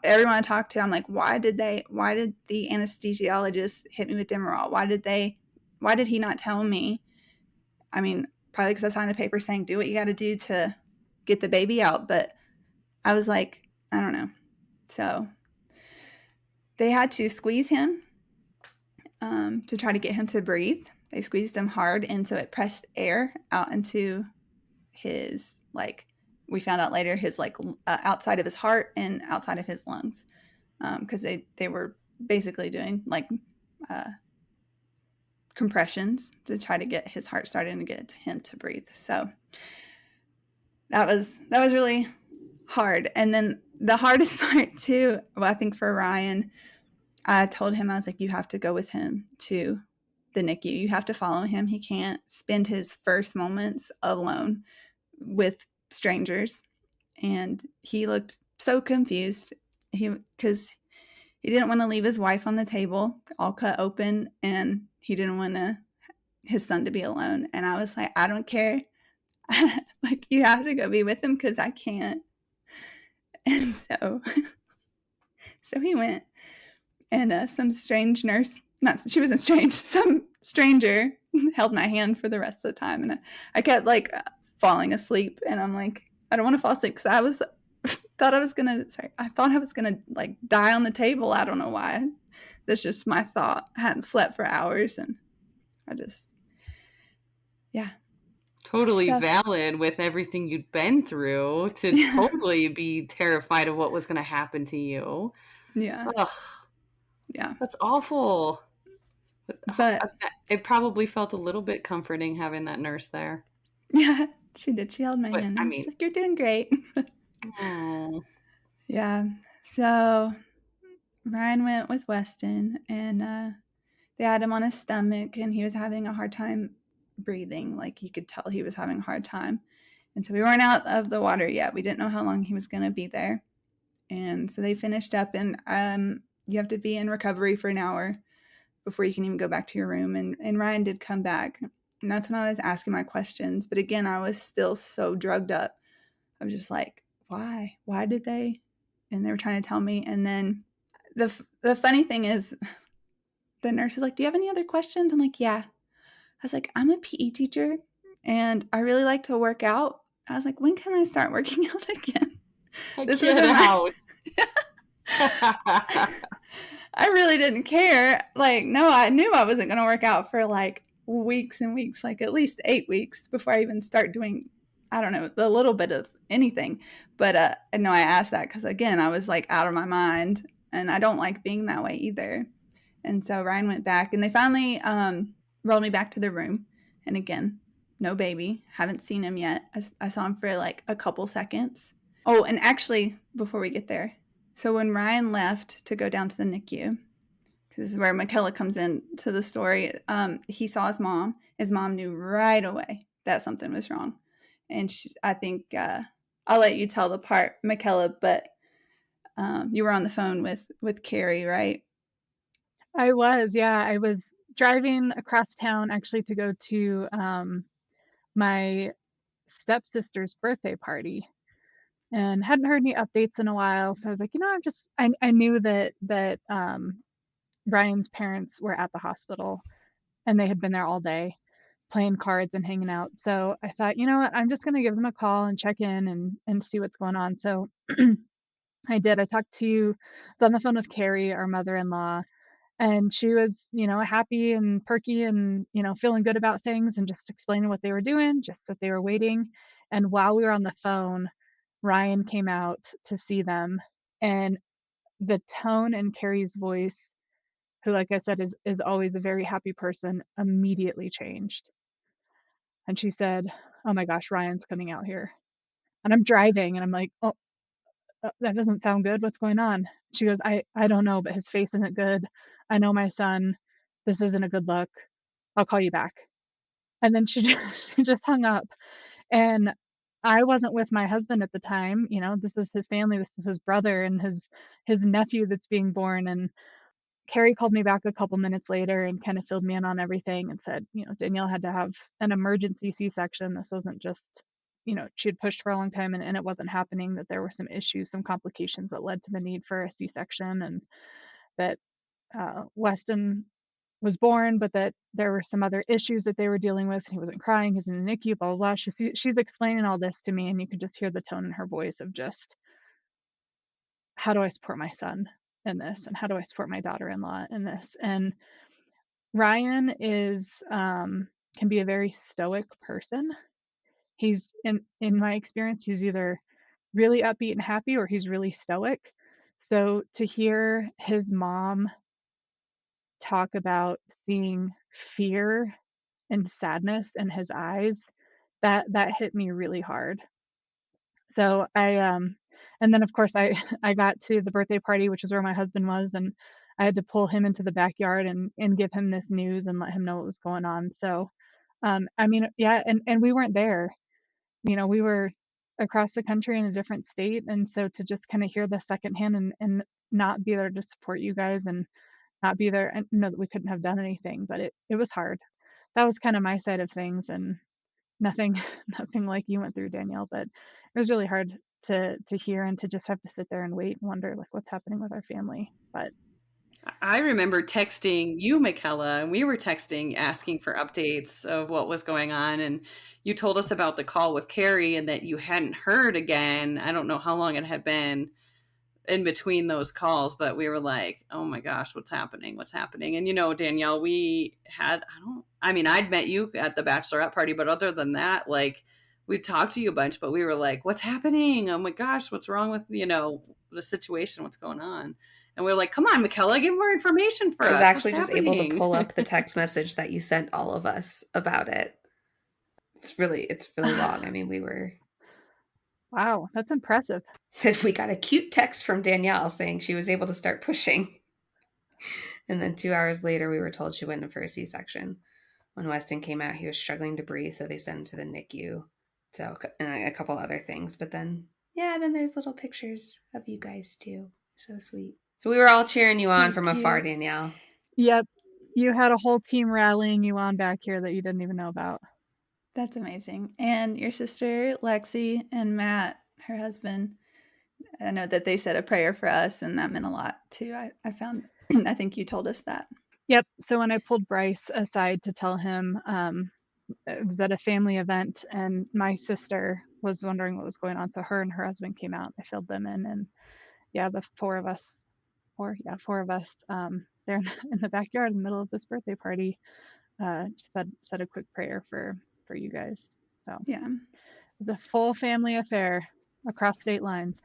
everyone I talked to, I'm like, why did the anesthesiologist hit me with Demerol? Why did he not tell me? I mean, probably because I signed a paper saying do what you got to do to get the baby out. But I was like, I don't know. So they had to squeeze him to try to get him to breathe. They squeezed him hard, and so it pressed air out into his, like, we found out later, his like outside of his heart and outside of his lungs, because they were basically doing like compressions to try to get his heart starting to get him to breathe. So that was really hard. And then the hardest part too, well, I think for Ryan, I told him, I was like, you have to go with him to the NICU. You have to follow him. He can't spend his first moments alone with strangers. And he looked so confused, because he didn't want to leave his wife on the table all cut open, and he didn't want his son to be alone. And I was like, I don't care. Like, you have to go be with him because I can't. And so he went, and some strange nurse, she wasn't strange, some stranger held my hand for the rest of the time. And I kept like falling asleep, and I'm like, I don't want to fall asleep because I thought I was gonna like die on the table. I don't know why. That's just my thought. I hadn't slept for hours, and I just, yeah. Totally valid with everything you'd been through to totally be terrified of what was going to happen to you. Yeah. Ugh, Yeah. that's awful. But It probably felt a little bit comforting having that nurse there. yeah, she did. She held my But hand I and she's mean, like, "You're doing great." oh, Yeah. So Ryan went with Weston and they had him on his stomach and he was having a hard time breathing. Like you could tell he was having a hard time. And so we weren't out of the water yet. We didn't know how long he was going to be there. And so they finished up and you have to be in recovery for an hour before you can even go back to your room. And Ryan did come back. And that's when I was asking my questions. But again, I was still so drugged up. I was just like, why? Why did they? And they were trying to tell me. And then the funny thing is, the nurse is like, do you have any other questions? I'm like, yeah. I was like, I'm a PE teacher and I really like to work out. I was like, when can I start working out again? This was get in my out. I really didn't care. Like, no, I knew I wasn't going to work out for like weeks and weeks, like at least 8 weeks before I even start doing, I don't know, a little bit of anything. But no, I asked that because, again, I was like out of my mind and I don't like being that way either. And so Ryan went back and they finally rolled me back to the room. And again, no baby. Haven't seen him yet. I saw him for like a couple seconds. Oh, and actually, before we get there, so when Ryan left to go down to the NICU, because this is where Michaela comes in to the story, he saw his mom. His mom knew right away that something was wrong. And I think I'll let you tell the part, Michaela, but you were on the phone with Carrie, right? I was, yeah. I was driving across town actually to go to my stepsister's birthday party and hadn't heard any updates in a while. So I was like, I knew that Brian's parents were at the hospital and they had been there all day playing cards and hanging out. So I thought, you know what, I'm just gonna give them a call and check in and see what's going on. So I did. I was on the phone with Carrie, our mother-in-law, and she was, happy and perky and, feeling good about things and just explaining what they were doing, just that they were waiting. And while we were on the phone, Ryan came out to see them, and the tone in Carrie's voice, who, like I said, is always a very happy person, immediately changed. And she said, "Oh my gosh, Ryan's coming out here." And I'm driving and I'm like, "Oh, that doesn't sound good. What's going on?" She goes, I don't know, but his face isn't good. I know my son. This isn't a good look. I'll call you back." And then she just, she just hung up. And I wasn't with my husband at the time. This is his family. This is his brother and his nephew that's being born. And Carrie called me back a couple minutes later and kind of filled me in on everything and said, Danielle had to have an emergency C-section. This wasn't just, she had pushed for a long time and it wasn't happening, that there were some issues, some complications that led to the need for a C-section, and that Weston was born, but that there were some other issues that they were dealing with. He wasn't crying. He's in the NICU, blah, blah, blah. She's explaining all this to me, and you can just hear the tone in her voice of just, how do I support my son in this? And how do I support my daughter-in-law in this? And Ryan can be a very stoic person. He's, in my experience, he's either really upbeat and happy or he's really stoic. So to hear his mom talk about seeing fear and sadness in his eyes, that hit me really hard. So and then of course I I got to the birthday party, which is where my husband was, and I had to pull him into the backyard and give him this news and let him know what was going on. So I mean, yeah, and we weren't there. We were across the country in a different state, and so to just kind of hear the secondhand and not be there to support you guys and not be there and know that we couldn't have done anything, but it was hard. That was kind of my side of things, and nothing nothing like you went through, Danielle, but it was really hard to hear and to just have to sit there and wait and wonder like what's happening with our family. But I remember texting you, Michaela, and we were texting asking for updates of what was going on. And you told us about the call with Carrie and that you hadn't heard again. I don't know how long it had been in between those calls, but we were like, oh my gosh, what's happening? What's happening? And Danielle, I'd met you at the bachelorette party, but other than that, like we talked to you a bunch, but we were like, what's happening? Oh my gosh, what's wrong with, the situation? What's going on? And we're like, come on, Michaela, get more information for I was us. actually What's just able to happening? pull up the text message that you sent all of us about it. It's really long. I mean, Wow, that's impressive. said we got a cute text from Danielle saying she was able to start pushing. And then 2 hours later, we were told she went in for a C-section. When Weston came out, he was struggling to breathe, so they sent him to the NICU. So, and a couple other things. But then, then there's little pictures of you guys too. So sweet. So we were all cheering you on So from afar, cute. Danielle. Yep. You had a whole team rallying you on back here that you didn't even know about. That's amazing. And your sister, Lexi, and Matt, her husband, I know that they said a prayer for us, and that meant a lot too. I found, I think you told us that. Yep. So when I pulled Bryce aside to tell him it was at a family event, and my sister was wondering what was going on, so her and her husband came out. I filled them in, and the four of us, there in the backyard in the middle of this birthday party, said a quick prayer for you guys. So Yeah. it was a full family affair across state lines.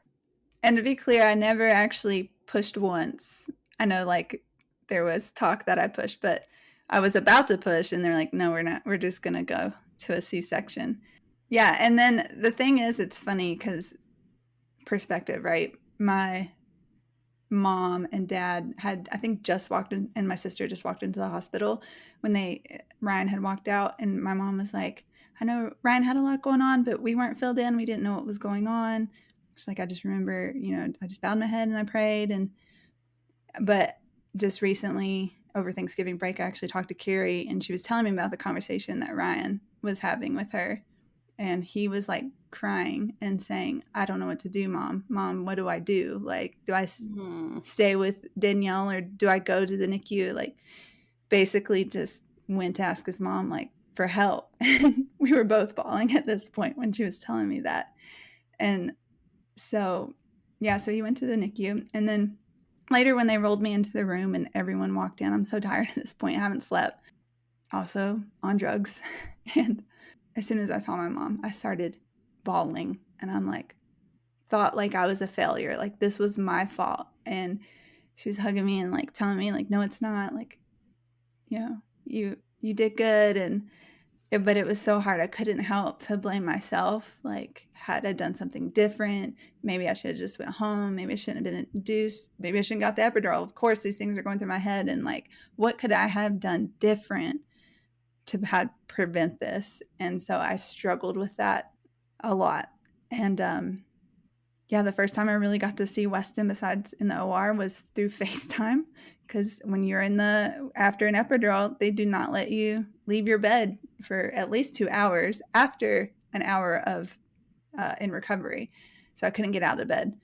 And to be clear, I never actually pushed once. I know like there was talk that I pushed, but I was about to push and they're like, no, we're not. We're just going to go to a C-section. Yeah. And then the thing is, it's funny because perspective, right? My mom and dad had, I think, just walked in, and my sister just walked into the hospital when Ryan had walked out. And my mom was like, I know Ryan had a lot going on, but we weren't filled in. We didn't know what was going on. It's like, I just remember, I just bowed my head and I prayed. But just recently over Thanksgiving break, I actually talked to Carrie and she was telling me about the conversation that Ryan was having with her. And he was like crying and saying, I don't know what to do, Mom. Mom, what do I do? Like, do I stay with Danielle or do I go to the NICU? Like, basically just went to ask his mom, like, for help. And we were both bawling at this point when she was telling me that. And so, so he went to the NICU. And then later when they rolled me into the room and everyone walked in, I'm so tired at this point. I haven't slept. Also on drugs. And as soon as I saw my mom, I started bawling. And I'm like, thought like I was a failure. Like this was my fault. And she was hugging me and like telling me like, no, it's not. Like, you did good. But it was so hard. I couldn't help to blame myself. Like, had I done something different, maybe I should have just went home. Maybe I shouldn't have been induced. Maybe I shouldn't got the epidural. Of course, these things are going through my head. And like, what could I have done different to prevent this? And so I struggled with that a lot. And the first time I really got to see Weston besides in the OR was through FaceTime. Because when you're after an epidural, they do not let you leave your bed for at least 2 hours after an hour of in recovery. So I couldn't get out of bed.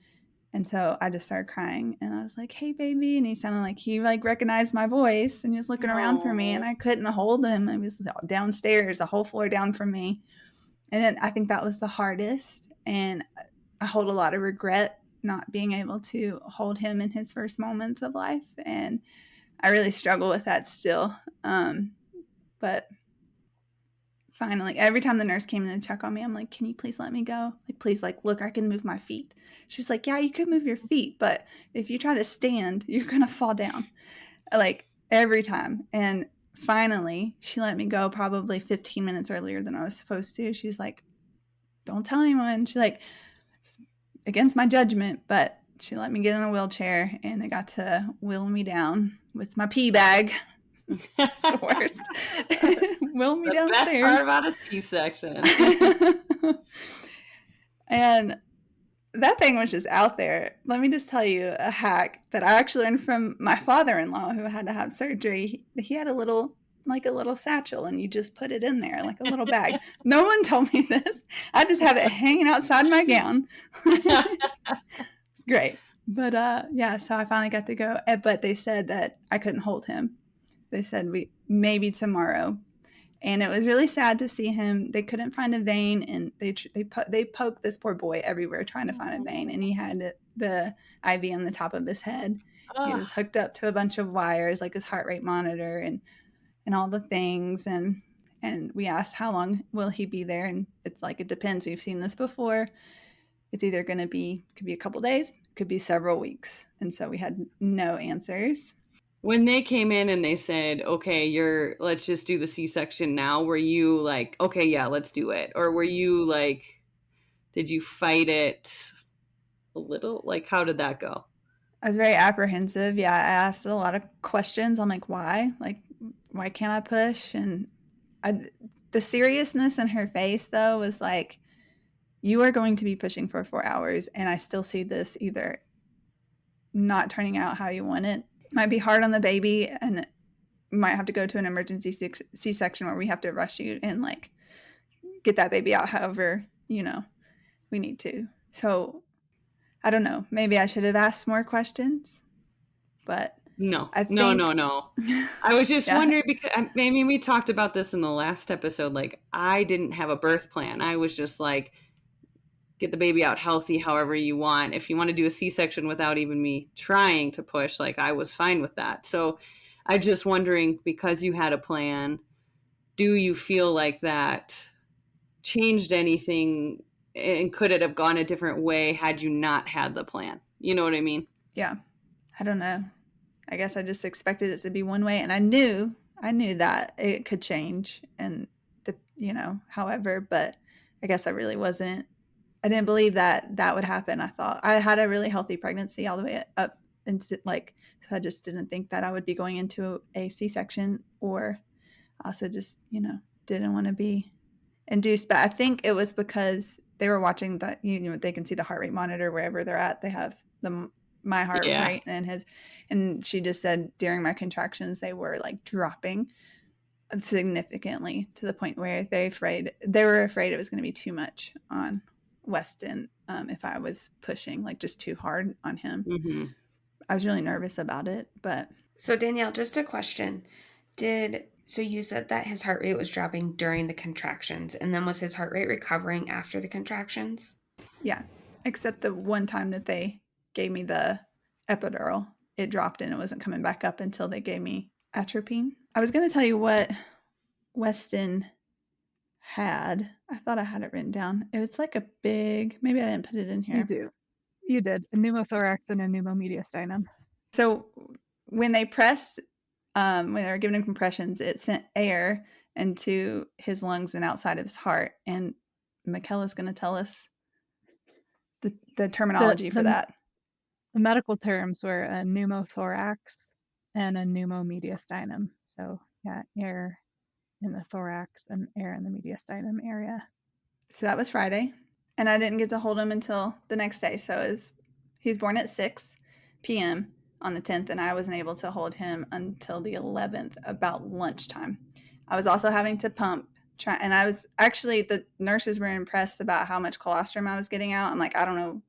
And so I just started crying and I was like, hey, baby. And he sounded like he recognized my voice and he was looking around for me and I couldn't hold him. He was downstairs, a whole floor down from me. And then I think that was the hardest. And I hold a lot of regret not being able to hold him in his first moments of life. And I really struggle with that still. But finally, every time the nurse came in to check on me, I'm like, can you please let me go? Like, please, like, look, I can move my feet. She's like, yeah, you could move your feet, but if you try to stand, you're going to fall down. Like, every time. And finally, she let me go probably 15 minutes earlier than I was supposed to. She's like, don't tell anyone. She's like, it's against my judgment, but she let me get in a wheelchair and they got to wheel me down with my pee bag. It's the worst. Wheel me downstairs. The best part about a C-section. And that thing was just out there. Let me just tell you a hack that I actually learned from my father-in-law who had to have surgery. He had a little satchel and you just put it in there like a little bag. No one told me this. I just have it hanging outside my gown. It's great. But so I finally got to go. But they said that I couldn't hold him. They said maybe tomorrow. And it was really sad to see him. They couldn't find a vein, and they poked this poor boy everywhere trying to find a vein, and he had the IV on the top of his head. He was hooked up to a bunch of wires, like his heart rate monitor and all the things. And we asked how long will he be there, and it's like it depends. We've seen this before. it's either going to be, could be a couple days, could be several weeks. And so we had no answers. When they came in and they said, okay, let's just do the C-section now, were you like, okay, yeah, let's do it? Or were you like, did you fight it a little? Like, how did that go? I was very apprehensive. Yeah, I asked a lot of questions. I'm like, why? Like, why can't I push? And the seriousness in her face, though, was like, you are going to be pushing for 4 hours, and I still see this either not turning out how you want it. Might be hard on the baby, and might have to go to an emergency C-section where we have to rush you and like get that baby out however, we need to. So I don't know. Maybe I should have asked more questions, but No. I think... No. I was just Yeah. wondering, because maybe we talked about this in the last episode. Like, I didn't have a birth plan. I was just like, get the baby out healthy however you want. If you want to do a C-section without even me trying to push, like, I was fine with that. So I'm just wondering, because you had a plan, do you feel like that changed anything, and could it have gone a different way had you not had the plan? You know what I mean? Yeah. I don't know. I guess I just expected it to be one way, and I knew that it could change, and however, but I guess I didn't believe that would happen. I thought I had a really healthy pregnancy all the way up, and so I just didn't think that I would be going into a C-section, or also just, didn't want to be induced. But I think it was because they were watching that, they can see the heart rate monitor wherever they're at. They have my heart rate and his, and she just said during my contractions, they were like dropping significantly to the point where they were afraid it was going to be too much on Weston if I was pushing like just too hard on him. Mm-hmm. I was really nervous about it, but... So Danielle, just a question. So you said that his heart rate was dropping during the contractions, and then was his heart rate recovering after the contractions? Yeah, except the one time that they gave me the epidural, it dropped and it wasn't coming back up until they gave me atropine. I was going to tell you what Weston had. I thought I had it written down. It was like a big... Maybe I didn't put it in here. You did. A pneumothorax and a pneumomediastinum. So when they pressed, when they were giving him compressions, it sent air into his lungs and outside of his heart. And Michaela's going to tell us the terminology for that. The medical terms were a pneumothorax and a pneumomediastinum. So yeah, air in the thorax and air in the mediastinum area. So that was Friday, and I didn't get to hold him until the next day. So he's born at 6 p.m. on the 10th, and I wasn't able to hold him until the 11th, about lunchtime. I was also having to pump, and I was actually, the nurses were impressed about how much colostrum I was getting out. I'm like, I don't know,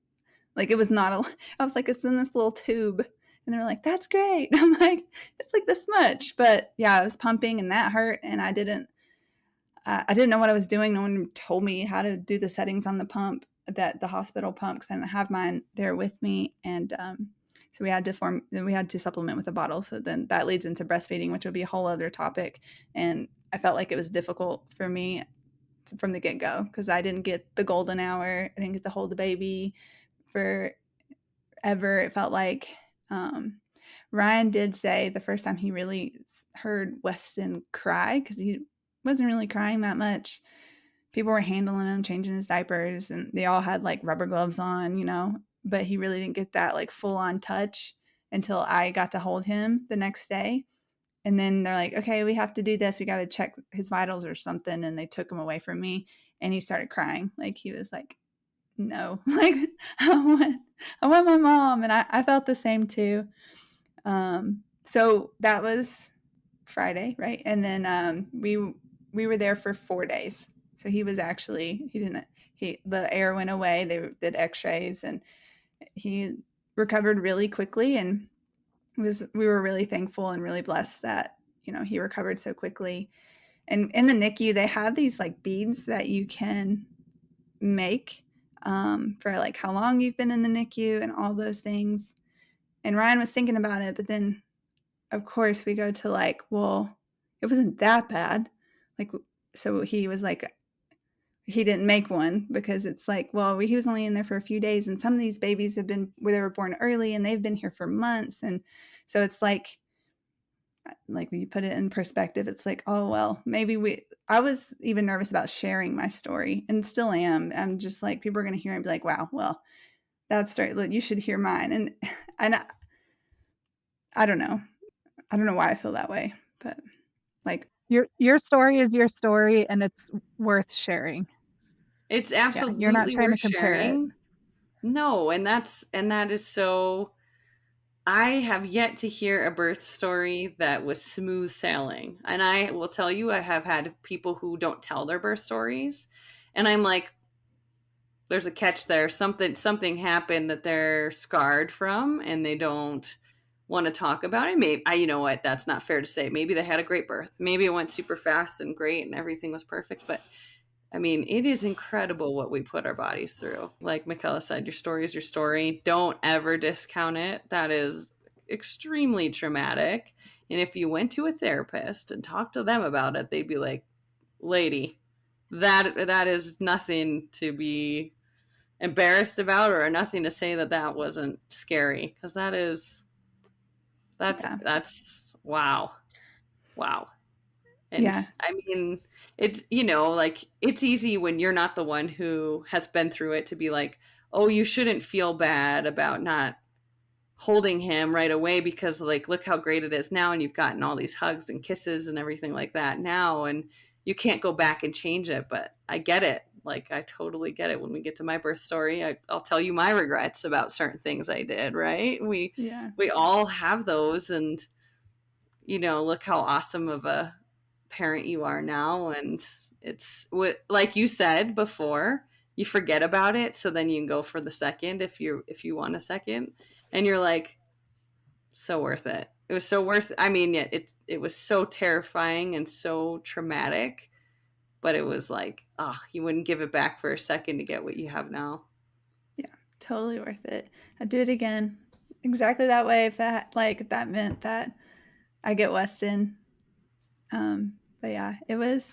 like it was not I was like, it's in this little tube, and they were like, that's great. I'm like, it's like this much, but yeah, I was pumping, and that hurt, and I didn't know what I was doing. No one told me how to do the settings on the pump, that the hospital pump, because I didn't have mine there with me, and so we had to supplement with a bottle. So then that leads into breastfeeding, which will be a whole other topic. And I felt like it was difficult for me from the get-go because I didn't get the golden hour. I didn't get to hold the baby forever. It felt like Ryan did say the first time he really heard Weston cry, because he wasn't really crying that much. People were handling him, changing his diapers, and they all had like rubber gloves on, but he really didn't get that like full on touch until I got to hold him the next day. And then they're like, okay, we have to do this. We got to check his vitals or something. And they took him away from me, and he started crying. Like he was like, no, like I want my mom. And I felt the same too. So that was Friday, right? And then we were there for 4 days. So he was actually, the air went away. They did x-rays, and he recovered really quickly, and we were really thankful and really blessed that, he recovered so quickly. And in the NICU, they have these like beads that you can make for like how long you've been in the NICU and all those things. And Ryan was thinking about it, but then of course we go to like, well, it wasn't that bad. Like, so he was like, he didn't make one because it's like, well, he was only in there for a few days, and some of these babies have been where they were born early and they've been here for months. And so it's like when you put it in perspective, it's like, oh, well, I was even nervous about sharing my story, and still am. I'm just like, people are going to hear it and be like, wow, well, that's story. Look, you should hear mine. And I don't know. I don't know why I feel that way, but like, Your story is your story, and it's worth sharing. It's Yeah, you're not absolutely trying to worth compare it. sharing. No, and that is so. I have yet to hear a birth story that was smooth sailing. And I will tell you, I have had people who don't tell their birth stories. And I'm like, there's a catch there. Something happened that they're scarred from and they don't want to talk about it. Maybe you know what, that's not fair to say. Maybe they had a great birth. Maybe it went super fast and great and everything was perfect. But I mean, it is incredible what we put our bodies through. Like Michaela said, your story is your story. Don't ever discount it. That is extremely traumatic. And if you went to a therapist and talked to them about it, they'd be like, lady, that is nothing to be embarrassed about, or nothing to say that wasn't scary, because that's wow. And yeah. I mean, it's, like, it's easy when you're not the one who has been through it to be like, oh, you shouldn't feel bad about not holding him right away because, like, look how great it is now. And you've gotten all these hugs and kisses and everything like that now. And you can't go back and change it. But I get it. Like, I totally get it. When we get to my birth story, I'll tell you my regrets about certain things I did, right? We all have those. And, look how awesome of a parent you are now. And it's like you said before, you forget about it, so then you can go for the second if you want a second, and you're like, so worth it. It was so worth it. I mean, it was so terrifying and so traumatic, but it was like, you wouldn't give it back for a second to get what you have now. Yeah, totally worth it. I'd do it again exactly that way if that meant that I get Weston. But yeah, it was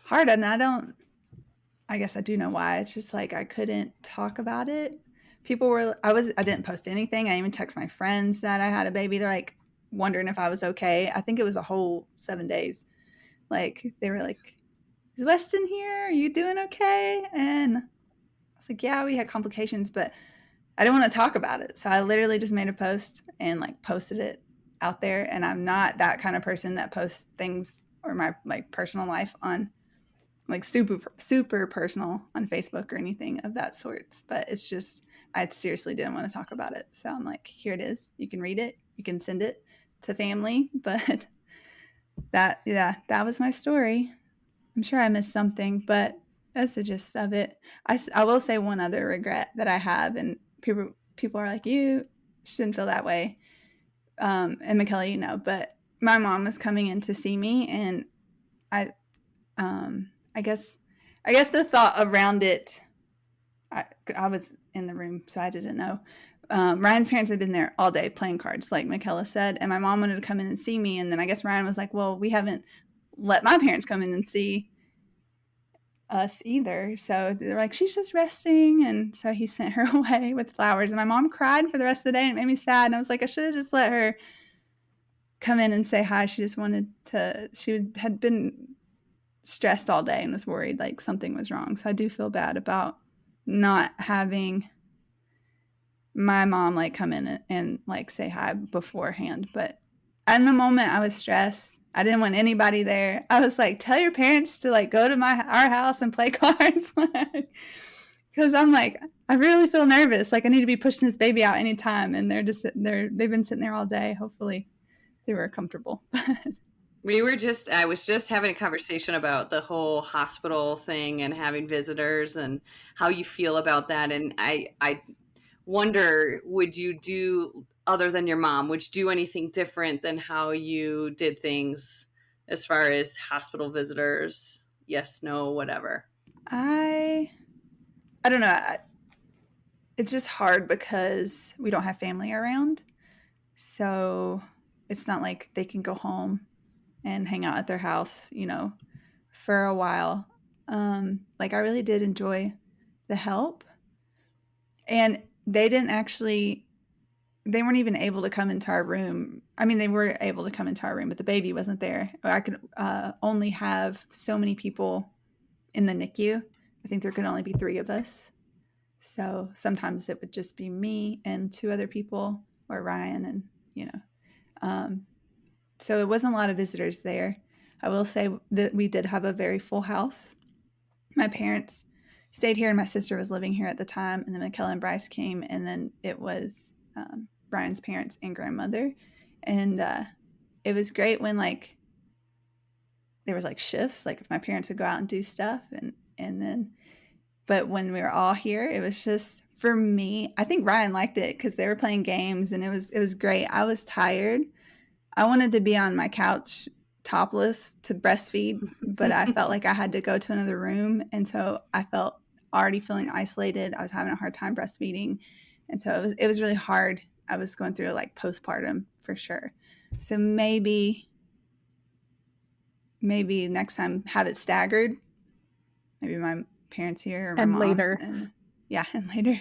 hard, and I guess I do know why. It's just like I couldn't talk about it. I didn't post anything. I didn't even text my friends that I had a baby. They're like wondering if I was okay. I think it was a whole 7 days. Like, they were like, is Weston here? Are you doing okay? And I was like, yeah, we had complications, but I didn't want to talk about it. So I literally just made a post and like posted it out there. And I'm not that kind of person that posts things or my like personal life on like super personal on Facebook or anything of that sort. But it's just, I seriously didn't want to talk about it. So I'm like, here it is. You can read it. You can send it to family. But that was my story. I'm sure I missed something, but that's the gist of it. I will say one other regret that I have, and people are like, you shouldn't feel that way. And Michaela, but my mom was coming in to see me, and I guess the thought around it, I was in the room, so I didn't know. Ryan's parents had been there all day playing cards, like Michaela said, and my mom wanted to come in and see me. And then I guess Ryan was like, well, we haven't let my parents come in and see us either. So they're like, she's just resting. And so he sent her away with flowers. And my mom cried for the rest of the day, and it made me sad. And I was like, I should have just let her come in and say hi. She just wanted to, had been stressed all day and was worried like something was wrong. So I do feel bad about not having my mom like come in and like say hi beforehand. But in the moment, I was stressed. I didn't want anybody there. I was like, tell your parents to like go to our house and play cards. Because I'm like, I really feel nervous. Like, I need to be pushing this baby out anytime. And they're just sitting there. They've been sitting there all day. Hopefully they were comfortable. I was just having a conversation about the whole hospital thing and having visitors and how you feel about that. And I wonder, would you do, other than your mom, would you do anything different than how you did things as far as hospital visitors? Yes, no, whatever. I don't know. It's just hard because we don't have family around. So it's not like they can go home and hang out at their house, for a while. Like I really did enjoy the help. And they weren't even able to come into our room. I mean, they were able to come into our room, but the baby wasn't there. I could only have so many people in the NICU. I think there could only be 3 of us. So sometimes it would just be me and 2 other people, or Ryan, and so it wasn't a lot of visitors there. I will say that we did have a very full house. My parents stayed here and my sister was living here at the time, and then Michaela and Bryce came, and then it was Brian's parents and grandmother. And it was great when like there was like shifts, like if my parents would go out and do stuff, and then but when we were all here, it was just, for me, I think Ryan liked it because they were playing games and it was great. I was tired. I wanted to be on my couch topless to breastfeed, but I felt like I had to go to another room. And so I felt already feeling isolated. I was having a hard time breastfeeding. And so it was really hard. I was going through like postpartum for sure. So maybe next time have it staggered. Maybe my parents here or my And mom. later. And later.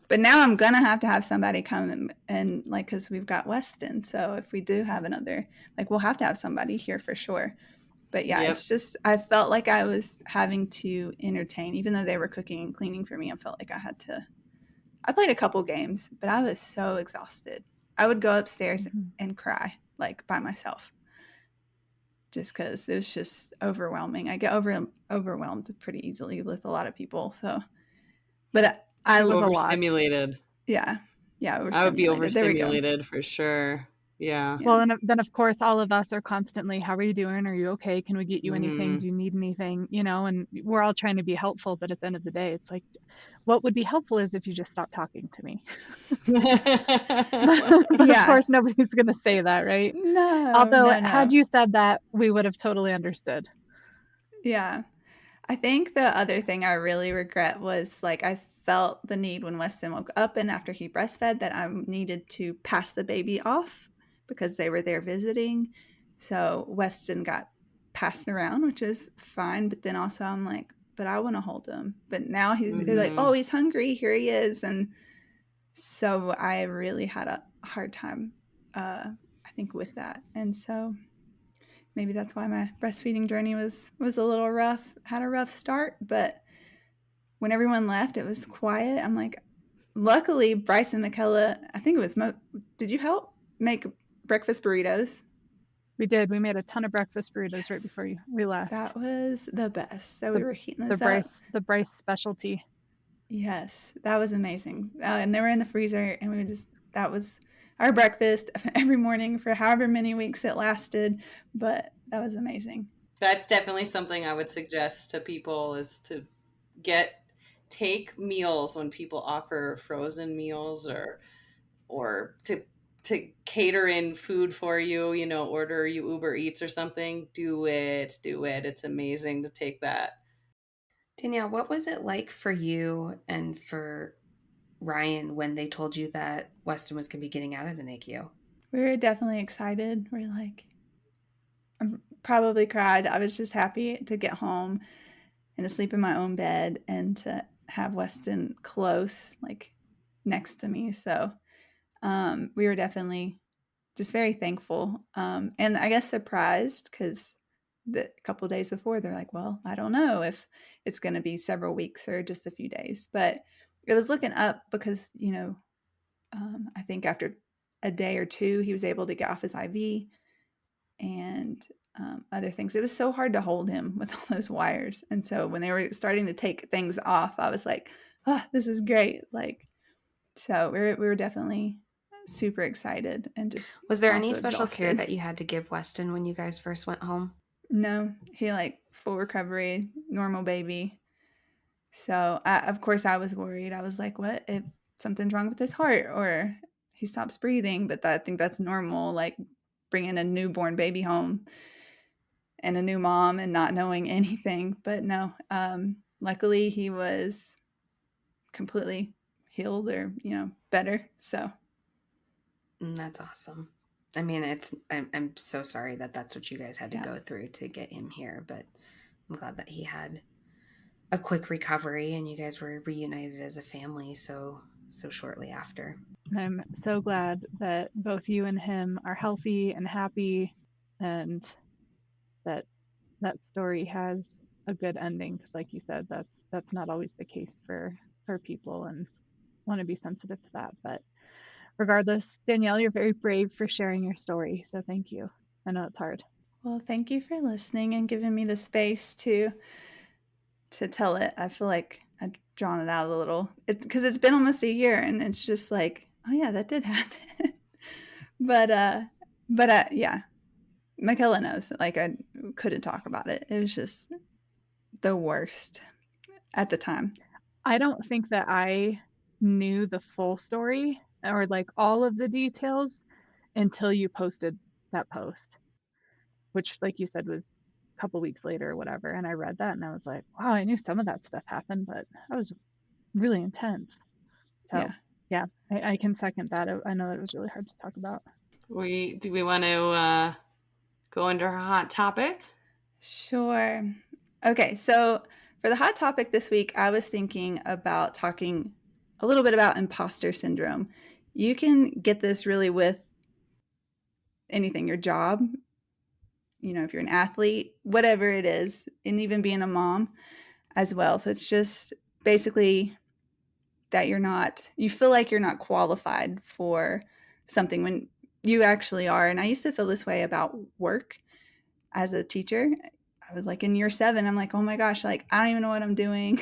But now I'm going to have somebody come and like, because we've got Weston. So if we do have another, like we'll have to have somebody here for sure. But yeah, Yep. It's just, I felt like I was having to entertain, even though they were cooking and cleaning for me. I felt like I played a couple games, but I was so exhausted. I would go upstairs and cry like by myself. Just because it was just overwhelming. I get overwhelmed pretty easily with a lot of people. So, but I was a lot. Overstimulated. Yeah. I would be overstimulated for sure. Yeah. Well, and then of course, all of us are constantly, how are you doing? Are you okay? Can we get you anything? Do you need anything? And we're all trying to be helpful. But at the end of the day, it's like, what would be helpful is if you just stop talking to me. But of course, nobody's going to say that, right? No. Although had you said that, we would have totally understood. Yeah. I think the other thing I really regret was like I felt the need when Weston woke up and after he breastfed that I needed to pass the baby off because they were there visiting. So Weston got passed around, which is fine. But then also I'm like, but I want to hold him. But now he's like, oh, he's hungry. Here he is. And so I really had a hard time, I think, with that. And so maybe that's why my breastfeeding journey was a little rough, had a rough start. But when everyone left, it was quiet. I'm like, luckily, Bryce and Michaela, I think it was, did you help make breakfast burritos? We did. We made a ton of breakfast burritos right before we left. That was the best. So we were heating this up. The Bryce specialty. Yes, that was amazing. And they were in the freezer, and that was our breakfast every morning for however many weeks it lasted. But that was amazing. That's definitely something I would suggest to people is to take meals when people offer frozen meals or to cater in food for you, order you Uber Eats or something. Do it. It's amazing to take that. Danielle, what was it like for you and for Ryan when they told you that Weston was going to be getting out of the NICU? We were definitely excited. We're like, I probably cried. I was just happy to get home and to sleep in my own bed and to have Weston close, like next to me. So we were definitely just very thankful. And I guess surprised because a couple of days before they're like, well, I don't know if it's going to be several weeks or just a few days, but it was looking up because, I think after a day or two, he was able to get off his IV and other things. It was so hard to hold him with all those wires. And so when they were starting to take things off, I was like, oh, this is great. Like, so we were definitely super excited and just. Was there any special care that you had to give Weston when you guys first went home? No, he full recovery, normal baby. So of course I was worried. I was like, what if something's wrong with his heart or he stops breathing? But I think that's normal, like bringing a newborn baby home and a new mom and not knowing anything. But no, luckily he was completely healed or, better. So. That's awesome. I mean, I'm so sorry that that's what you guys had to go through to get him here, but I'm glad that he had a quick recovery and you guys were reunited as a family so shortly after. I'm so glad that both you and him are healthy and happy, and that story has a good ending, because like you said, that's not always the case for people, and want to be sensitive to that. But regardless, Danielle, you're very brave for sharing your story, so thank you. I know it's hard. Well, thank you for listening and giving me the space to tell it. I feel like I've drawn it out a little. It's because it's been almost a year, and it's just like, oh yeah, that did happen. but yeah, Michaela knows. Like, I couldn't talk about it. It was just the worst at the time. I don't think that I knew the full story or like all of the details until you posted that post, which, like you said, was a couple weeks later or whatever. And I read that and I was like, wow, I knew some of that stuff happened, but that was really intense. So yeah, I can second that. I know that it was really hard to talk about. Do we want to go into our hot topic? Sure. Okay, so for the hot topic this week, I was thinking about talking a little bit about imposter syndrome. You can get this really with anything, your job, if you're an athlete, whatever it is, and even being a mom as well. So it's just basically that you feel like you're not qualified for something when you actually are. And I used to feel this way about work as a teacher. I was like in year 7, I'm like, oh my gosh, like I don't even know what I'm doing.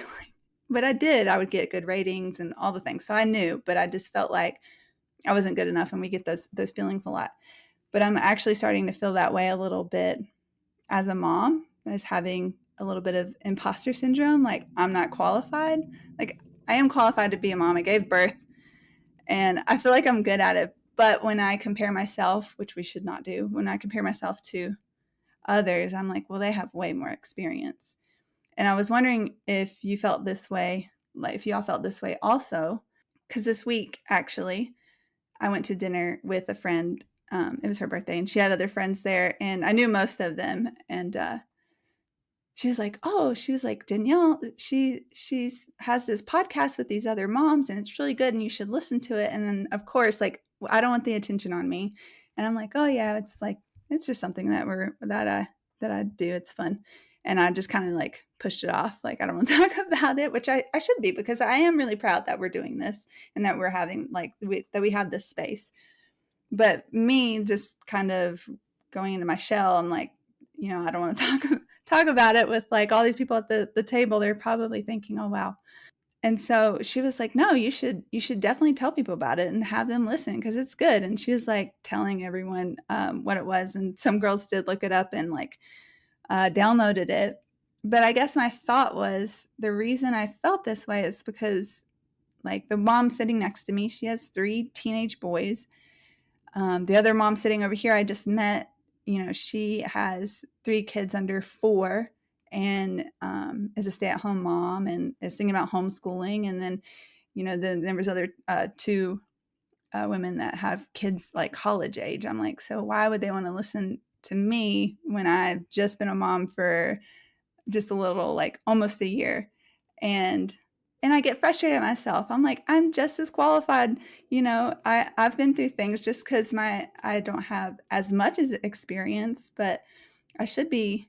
But I did. I would get good ratings and all the things. So I knew, but I just felt like I wasn't good enough, and we get those feelings a lot. But I'm actually starting to feel that way a little bit as a mom, as having a little bit of imposter syndrome. Like, I'm not qualified. Like, I am qualified to be a mom. I gave birth and I feel like I'm good at it. But when I compare myself, which we should not do, when I compare myself to others, I'm like, well, they have way more experience. And I was wondering if you felt this way, like if y'all felt this way also, because this week, actually, I went to dinner with a friend. It was her birthday, and she had other friends there, and I knew most of them. And she was like, Danielle, she's has this podcast with these other moms, and it's really good, and you should listen to it. And then, of course, like, I don't want the attention on me, and I'm like, oh yeah, it's just something that I do. It's fun. And I just kind of like pushed it off. Like, I don't want to talk about it, which I should be, because I am really proud that we're doing this and that we're having that we have this space. But me just kind of going into my shell, I'm like, I don't want to talk about it with like all these people at the table. They're probably thinking, oh, wow. And so she was like, no, you should definitely tell people about it and have them listen, because it's good. And she was like telling everyone what it was. And some girls did look it up and like downloaded it. But I guess my thought was, the reason I felt this way is because, like, the mom sitting next to me, she has 3 teenage boys. The other mom sitting over here, I just met, she has 3 kids under 4 and is a stay-at-home mom and is thinking about homeschooling. And then, then there was other 2 women that have kids like college age. I'm like, so why would they want to listen to me when I've just been a mom for just a little, like almost a year? And I get frustrated at myself. I'm like, I'm just as qualified. I've been through things, just because I don't have as much as experience, but I should be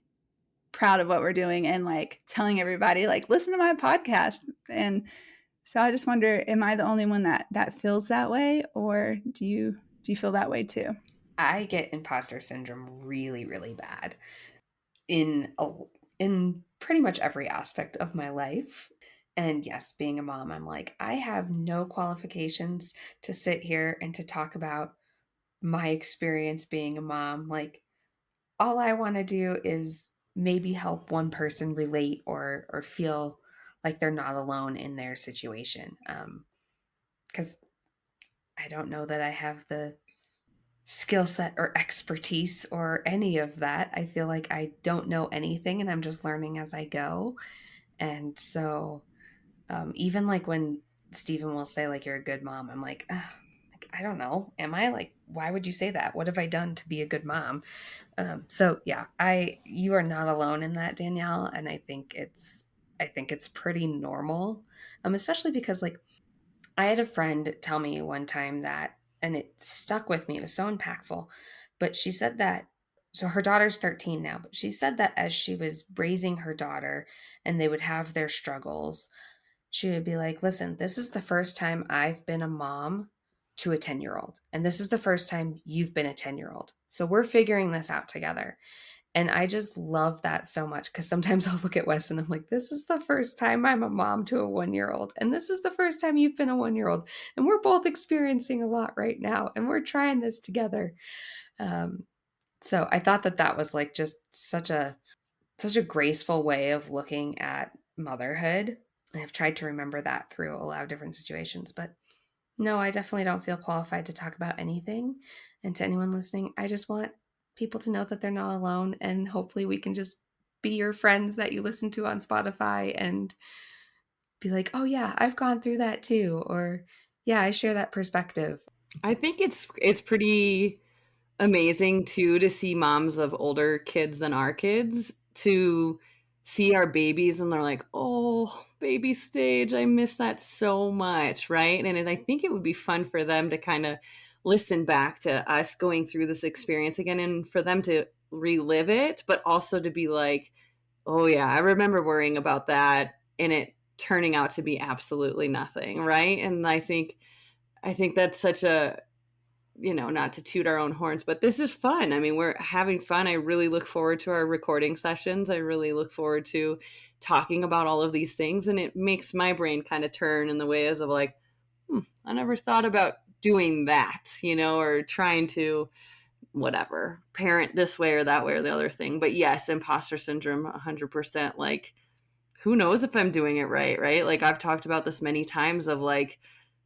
proud of what we're doing and like telling everybody, like, listen to my podcast. And so I just wonder, am I the only one that feels that way, or do you feel that way too? I get imposter syndrome really, really bad in pretty much every aspect of my life. And yes, being a mom, I'm like, I have no qualifications to sit here and to talk about my experience being a mom. Like, all I want to do is maybe help one person relate or feel like they're not alone in their situation. Because I don't know that I have the skill set or expertise or any of that. I feel like I don't know anything and I'm just learning as I go. And so even like when Stephen will say, like, you're a good mom, I'm like, ugh, like, I don't know. Am I like, why would you say that? What have I done to be a good mom? So yeah, you are not alone in that, Danielle. And I think it's pretty normal. Especially because like I had a friend tell me one time that, and it stuck with me. It was so impactful, but she said that, so her daughter's 13 now, but she said that as she was raising her daughter and they would have their struggles, she would be like, listen, this is the first time I've been a mom to a 10-year-old. And this is the first time you've been a 10-year-old. So we're figuring this out together. And I just love that so much because sometimes I'll look at Wes and I'm like, this is the first time I'm a mom to a 1-year-old. And this is the first time you've been a 1-year-old. And we're both experiencing a lot right now. And we're trying this together. Um, so I thought that that was like just such a graceful way of looking at motherhood. And I've tried to remember that through a lot of different situations. But no, I definitely don't feel qualified to talk about anything. And to anyone listening, I just want people to know that they're not alone. And hopefully we can just be your friends that you listen to on Spotify and be like, oh, yeah, I've gone through that too. Or, yeah, I share that perspective. I think it's pretty amazing too to see moms of older kids than our kids to see our babies and they're like, oh, baby stage, I miss that so much, right? And I think it would be fun for them to kind of listen back to us going through this experience again and for them to relive it, but also to be like, oh yeah, I remember worrying about that and it turning out to be absolutely nothing, right? And I think that's such a, not to toot our own horns, but this is fun. I mean, we're having fun. I really look forward to our recording sessions. I really look forward to talking about all of these things. And it makes my brain kind of turn in the ways of like, I never thought about doing that, or trying to whatever, parent this way or that way or the other thing. But yes, imposter syndrome, 100%. Like, who knows if I'm doing it right, right? Like I've talked about this many times of like,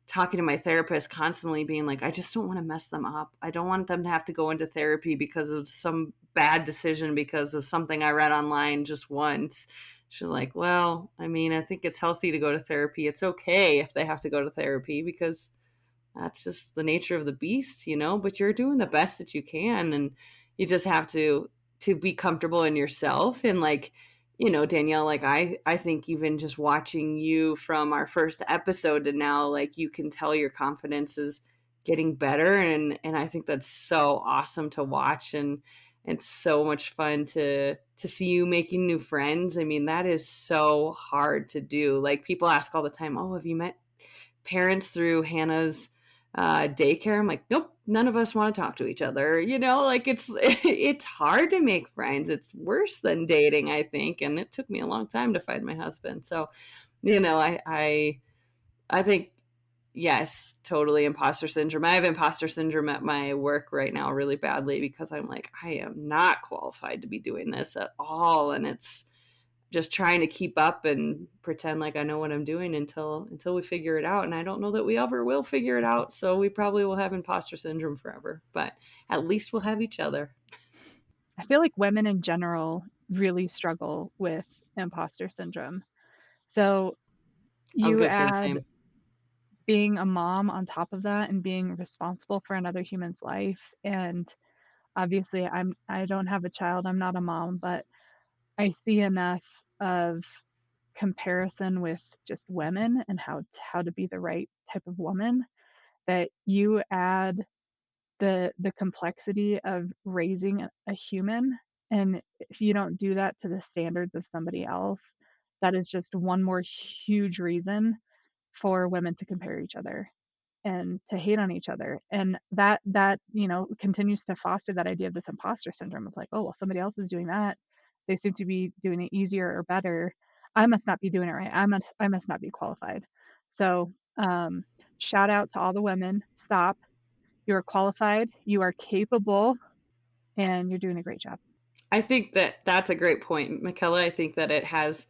talking to my therapist constantly being like, I just don't want to mess them up. I don't want them to have to go into therapy because of some bad decision because of something I read online just once. She's like, well, I mean, I think it's healthy to go to therapy. It's okay if they have to go to therapy because that's just the nature of the beast, but you're doing the best that you can. And you just have to be comfortable in yourself. And like, Danielle, like I think even just watching you from our first episode to now, like you can tell your confidence is getting better. And I think that's so awesome to watch. And it's so much fun to see you making new friends. I mean, that is so hard to do. Like people ask all the time, oh, have you met parents through Hannah's daycare? I'm like, nope, none of us want to talk to each other. Like it's hard to make friends. It's worse than dating, I think. And it took me a long time to find my husband. So, I think, yes, totally imposter syndrome. I have imposter syndrome at my work right now really badly because I'm like, I am not qualified to be doing this at all. And it's just trying to keep up and pretend like I know what I'm doing until we figure it out. And I don't know that we ever will figure it out. So we probably will have imposter syndrome forever, but at least we'll have each other. I feel like women in general really struggle with imposter syndrome. So I was you going to say the add same. being a mom on top of that and being responsible for another human's life. And obviously I don't have a child, I'm not a mom, but I see enough of comparison with just women and how to be the right type of woman that you add the complexity of raising a human, and if you don't do that to the standards of somebody else, that is just one more huge reason for women to compare each other and to hate on each other. And that continues to foster that idea of this imposter syndrome of like, oh well, somebody else is doing that, they seem to be doing it easier or better, I must not be doing it right, I must not be qualified. So shout out to all the women, stop, you are qualified, you are capable, and you're doing a great job. I think that that's a great point, Michaela. I think that it has,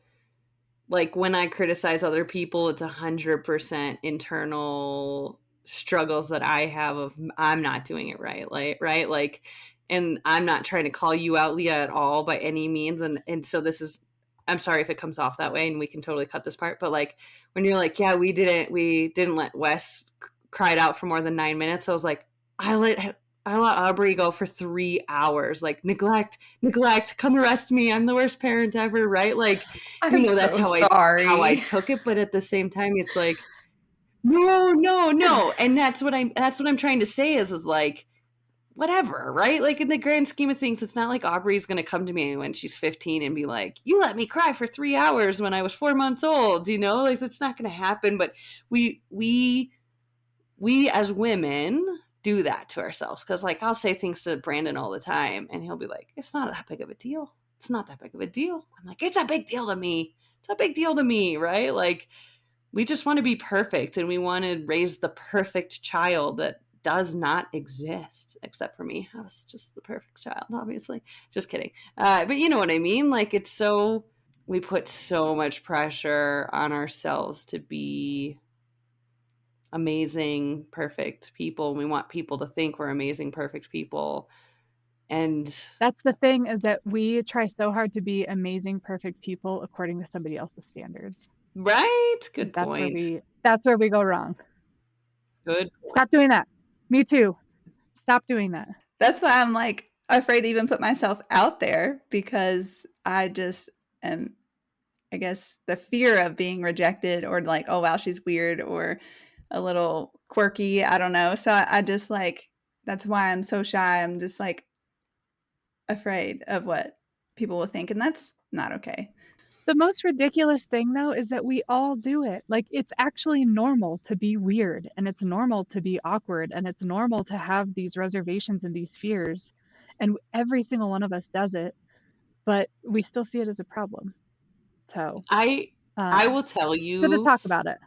like when I criticize other people, it's 100% internal struggles that I have of I'm not doing it right, right? Like, and I'm not trying to call you out, Leah, at all by any means. And so this is, I'm sorry if it comes off that way, and we can totally cut this part. But like when you're like, yeah, we didn't let Wes cried out for more than 9 minutes. I was like, I let Aubrey go for 3 hours. Like, neglect, come arrest me. I'm the worst parent ever, right? Like, I'm that's so how I sorry. took it. But at the same time, it's like, no. And that's what I'm trying to say is like, whatever, right? Like, in the grand scheme of things, it's not like Aubrey's going to come to me when she's 15 and be like, you let me cry for 3 hours when I was 4 months old, like, that's not going to happen. But we as women do that to ourselves, because like I'll say things to Brandon all the time and he'll be like, it's not that big of a deal. It's not that big of a deal. I'm like, it's a big deal to me. It's a big deal to me, right? Like, we just want to be perfect and we want to raise the perfect child that does not exist, except for me. I was just the perfect child, obviously. Just kidding. But you know what I mean? Like, we put so much pressure on ourselves to be amazing, perfect people. And we want people to think we're amazing, perfect people. And That's the thing, is that we try so hard to be amazing, perfect people according to somebody else's standards. right? Good That's point. that's where we go wrong. Good. Stop doing that. Me too. Stop doing that. That's why I'm like afraid to even put myself out there, because I just am, I guess, the fear of being rejected or like, oh, wow, she's weird or a little quirky. I don't know. So I just like, that's why I'm so shy. I'm just like afraid of what people will think. And that's not okay. The most ridiculous thing, though, is that we all do it. Like, it's actually normal to be weird, and it's normal to be awkward, and it's normal to have these reservations and these fears. And every single one of us does it, but we still see it as a problem. So, I will tell good to you, talk about it.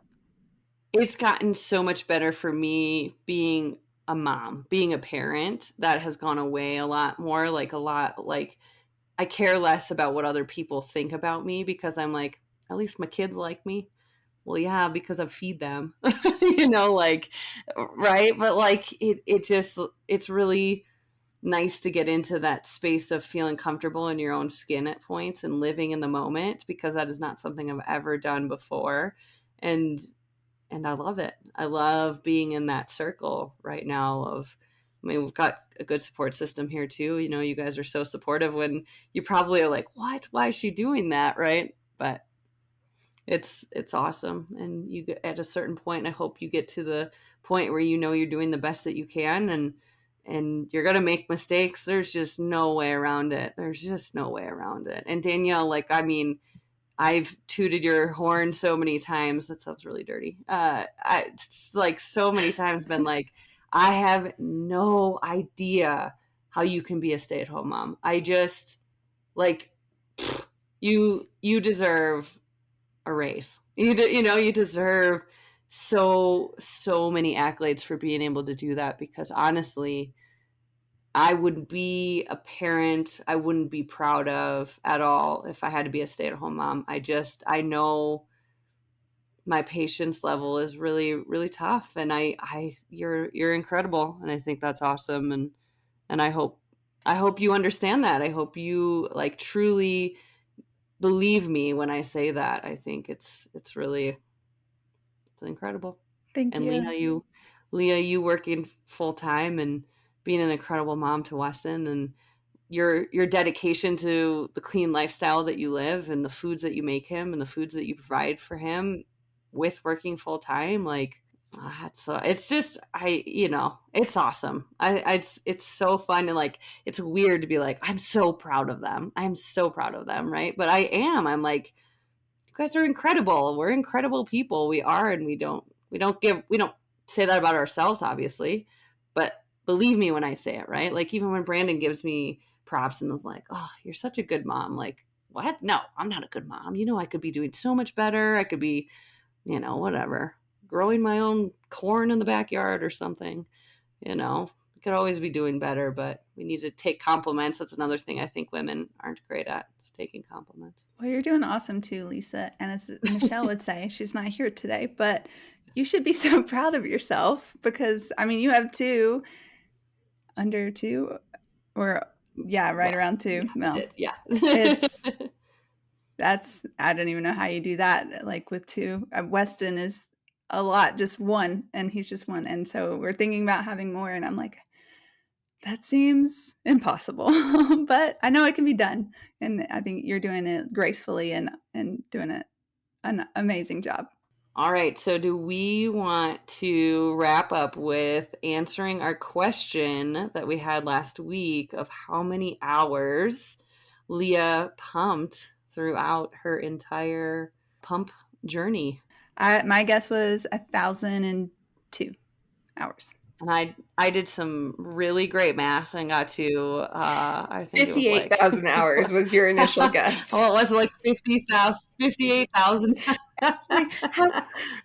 it's gotten so much better for me being a mom, being a parent. That has gone away a lot more. Like, I care less about what other people think about me, because I'm like, at least my kids like me. Well, yeah, because I feed them, like, right. But like, it's really nice to get into that space of feeling comfortable in your own skin at points and living in the moment, because that is not something I've ever done before. And I love it. I love being in that circle right now I mean, we've got a good support system here too. You guys are so supportive when you probably are like, what? Why is she doing that? Right. But it's awesome. And you get at a certain point, I hope you get to the point where you're doing the best that you can, and you're going to make mistakes. There's just no way around it. And Danielle, like, I mean, I've tooted your horn so many times. That sounds really dirty. I like so many times been like, I have no idea how you can be a stay-at-home mom. I just like, you deserve a raise. You deserve so many accolades for being able to do that, because honestly, I would be a parent I wouldn't be proud of at all if I had to be a stay-at-home mom. I know my patience level is really, really tough, and you're incredible, and I think that's awesome, and I hope you understand that. I hope you like truly believe me when I say that. I think it's incredible. Thank And you. Leah, you working full time and being an incredible mom to Weston, and your dedication to the clean lifestyle that you live, and the foods that you make him, and the foods that you provide for him with working full time. Like, it's just, it's awesome. It's so fun. And like, it's weird to be like, I'm so proud of them. Right. But I'm like, you guys are incredible. We're incredible people. We are. And we don't say that about ourselves, obviously, but believe me when I say it, right? Like, even when Brandon gives me props and was like, oh, you're such a good mom. Like, what? No, I'm not a good mom. I could be doing so much better. I could be, whatever, growing my own corn in the backyard or something. We could always be doing better, but we need to take compliments. That's another thing I think women aren't great at, is taking compliments. Well, you're doing awesome too, Lisa. And as Michelle would say, she's not here today, but you should be so proud of yourself, because, I mean, you have two, under two, or yeah, right around two. Yeah, it's I don't even know how you do that. Like with two, Weston is a lot, just one, and he's just one. And so we're thinking about having more, and I'm like, that seems impossible, but I know it can be done. And I think you're doing it gracefully and doing an amazing job. All right, so do we want to wrap up with answering our question that we had last week of how many hours Leah pumped throughout her entire pump journey? My guess was 1,002 hours. And I did some really great math and got to I think 58,000 hours was your initial guess. Oh, it was like 58,000. Like,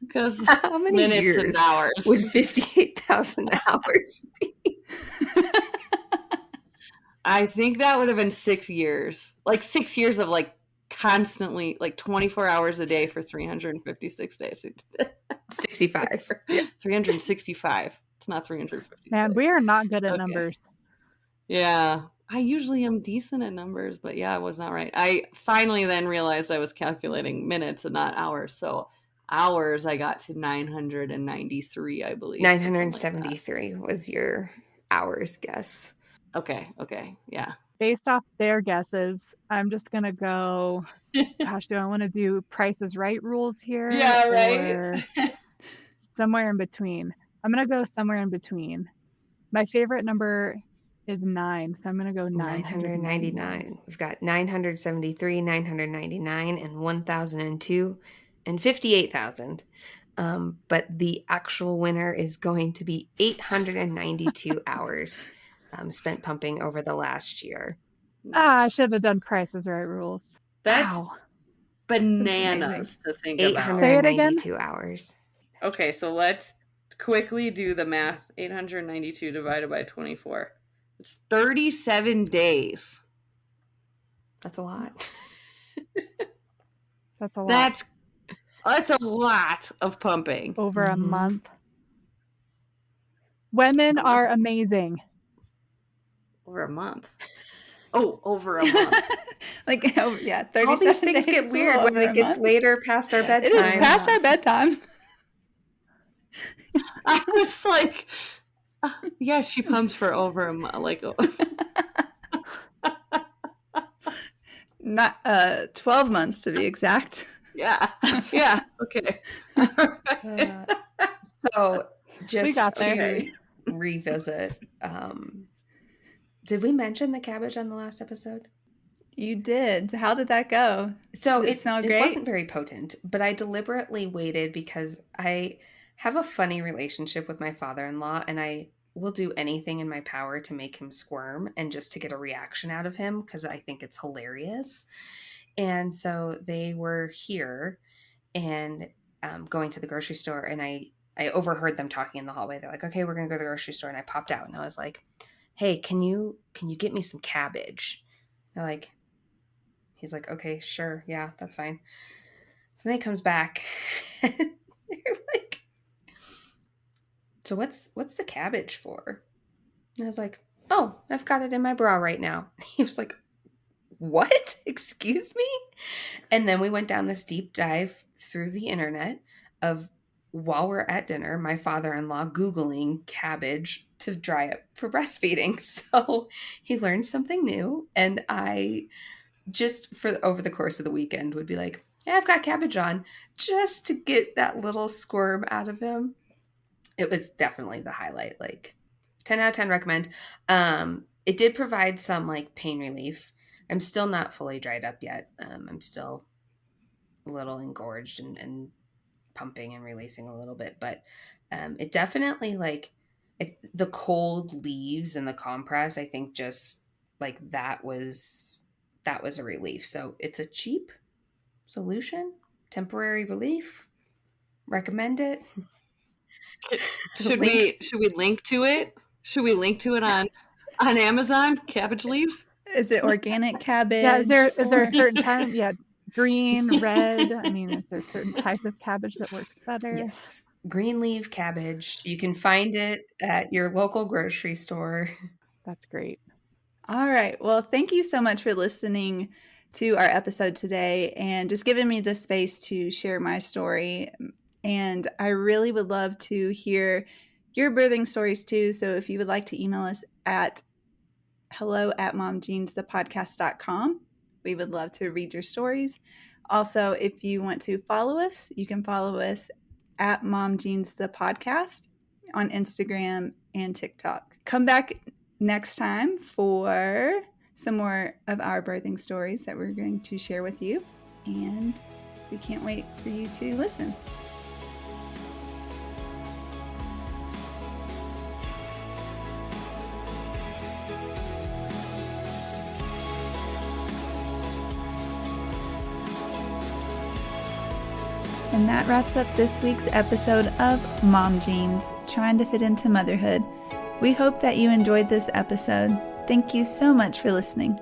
Because how many minutes years and hours would 58,000 hours be? I think that would have been 6 years. Like 6 years of like constantly like 24 hours a day for 356 days. 65. 365. It's not 356. Man, we are not good at Okay. numbers. Yeah. I usually am decent at numbers, but yeah, I was not right. I finally then realized I was calculating minutes and not hours. So hours, I got to 993, I believe. 973 was your hours guess. Okay. Yeah. Based off their guesses, I'm just going to go, gosh, do I want to do Price is Right rules here? Yeah, right. Or somewhere in between? I'm going to go somewhere in between. My favorite number is 9, so I'm going to go 999. We've got 973, 999, and 1,002, and 58,000. But the actual winner is going to be 892 hours spent pumping over the last year. I should have done Price is Right rules. That's Wow. bananas to think about. 892 hours. Okay, so let's quickly do the math. 892 divided by 24. It's 37 days. That's a lot. That's a lot. That's a lot of pumping. Over a month. Women are amazing. Over a month. Oh, over a month. Like, yeah, 37 All these things days get weird when it gets later past our bedtime. It is past our bedtime. I was like, yeah, she pumps for over a month. Like, not 12 months to be exact. yeah, okay. So just We got there. to revisit, did we mention the cabbage on the last episode? You did. How did that go? So Did it smell great? It wasn't very potent, but I deliberately waited because I have a funny relationship with my father-in-law, and I will do anything in my power to make him squirm and just to get a reaction out of him because I think it's hilarious. And so they were here and going to the grocery store, and I overheard them talking in the hallway. They're like, okay, we're going to go to the grocery store. And I popped out and I was like, hey, can you get me some cabbage? They're like, he's like, okay, sure. Yeah, that's fine. So then he comes back and they're like, so what's the cabbage for? And I was like, oh, I've got it in my bra right now. He was like, what? Excuse me? And then we went down this deep dive through the internet of, while we're at dinner, my father-in-law Googling cabbage to dry up for breastfeeding. So he learned something new. And I just over the course of the weekend would be like, yeah, I've got cabbage on, just to get that little squirm out of him. It was definitely the highlight. Like 10 out of 10 recommend. It did provide some like pain relief. I'm still not fully dried up yet. I'm still a little engorged and pumping and releasing a little bit, but it definitely the cold leaves and the compress, I think just like that was a relief. So it's a cheap solution, temporary relief. Recommend it. Should we link to it? Should we link to it on Amazon? Cabbage leaves? Is it organic cabbage? Yeah, is there a certain kind? Yeah, green, red. I mean, is there a certain type of cabbage that works better? Yes, green leaf cabbage. You can find it at your local grocery store. That's great. All right. Well, thank you so much for listening to our episode today and just giving me the space to share my story. And I really would love to hear your birthing stories too. So if you would like to email us at hello@momjeansthepodcast.com, we would love to read your stories. Also, if you want to follow us, you can follow us at momjeansthepodcast on Instagram and TikTok. Come back next time for some more of our birthing stories that we're going to share with you. And we can't wait for you to listen. And that wraps up this week's episode of Mom Jeans, trying to fit into motherhood. We hope that you enjoyed this episode. Thank you so much for listening.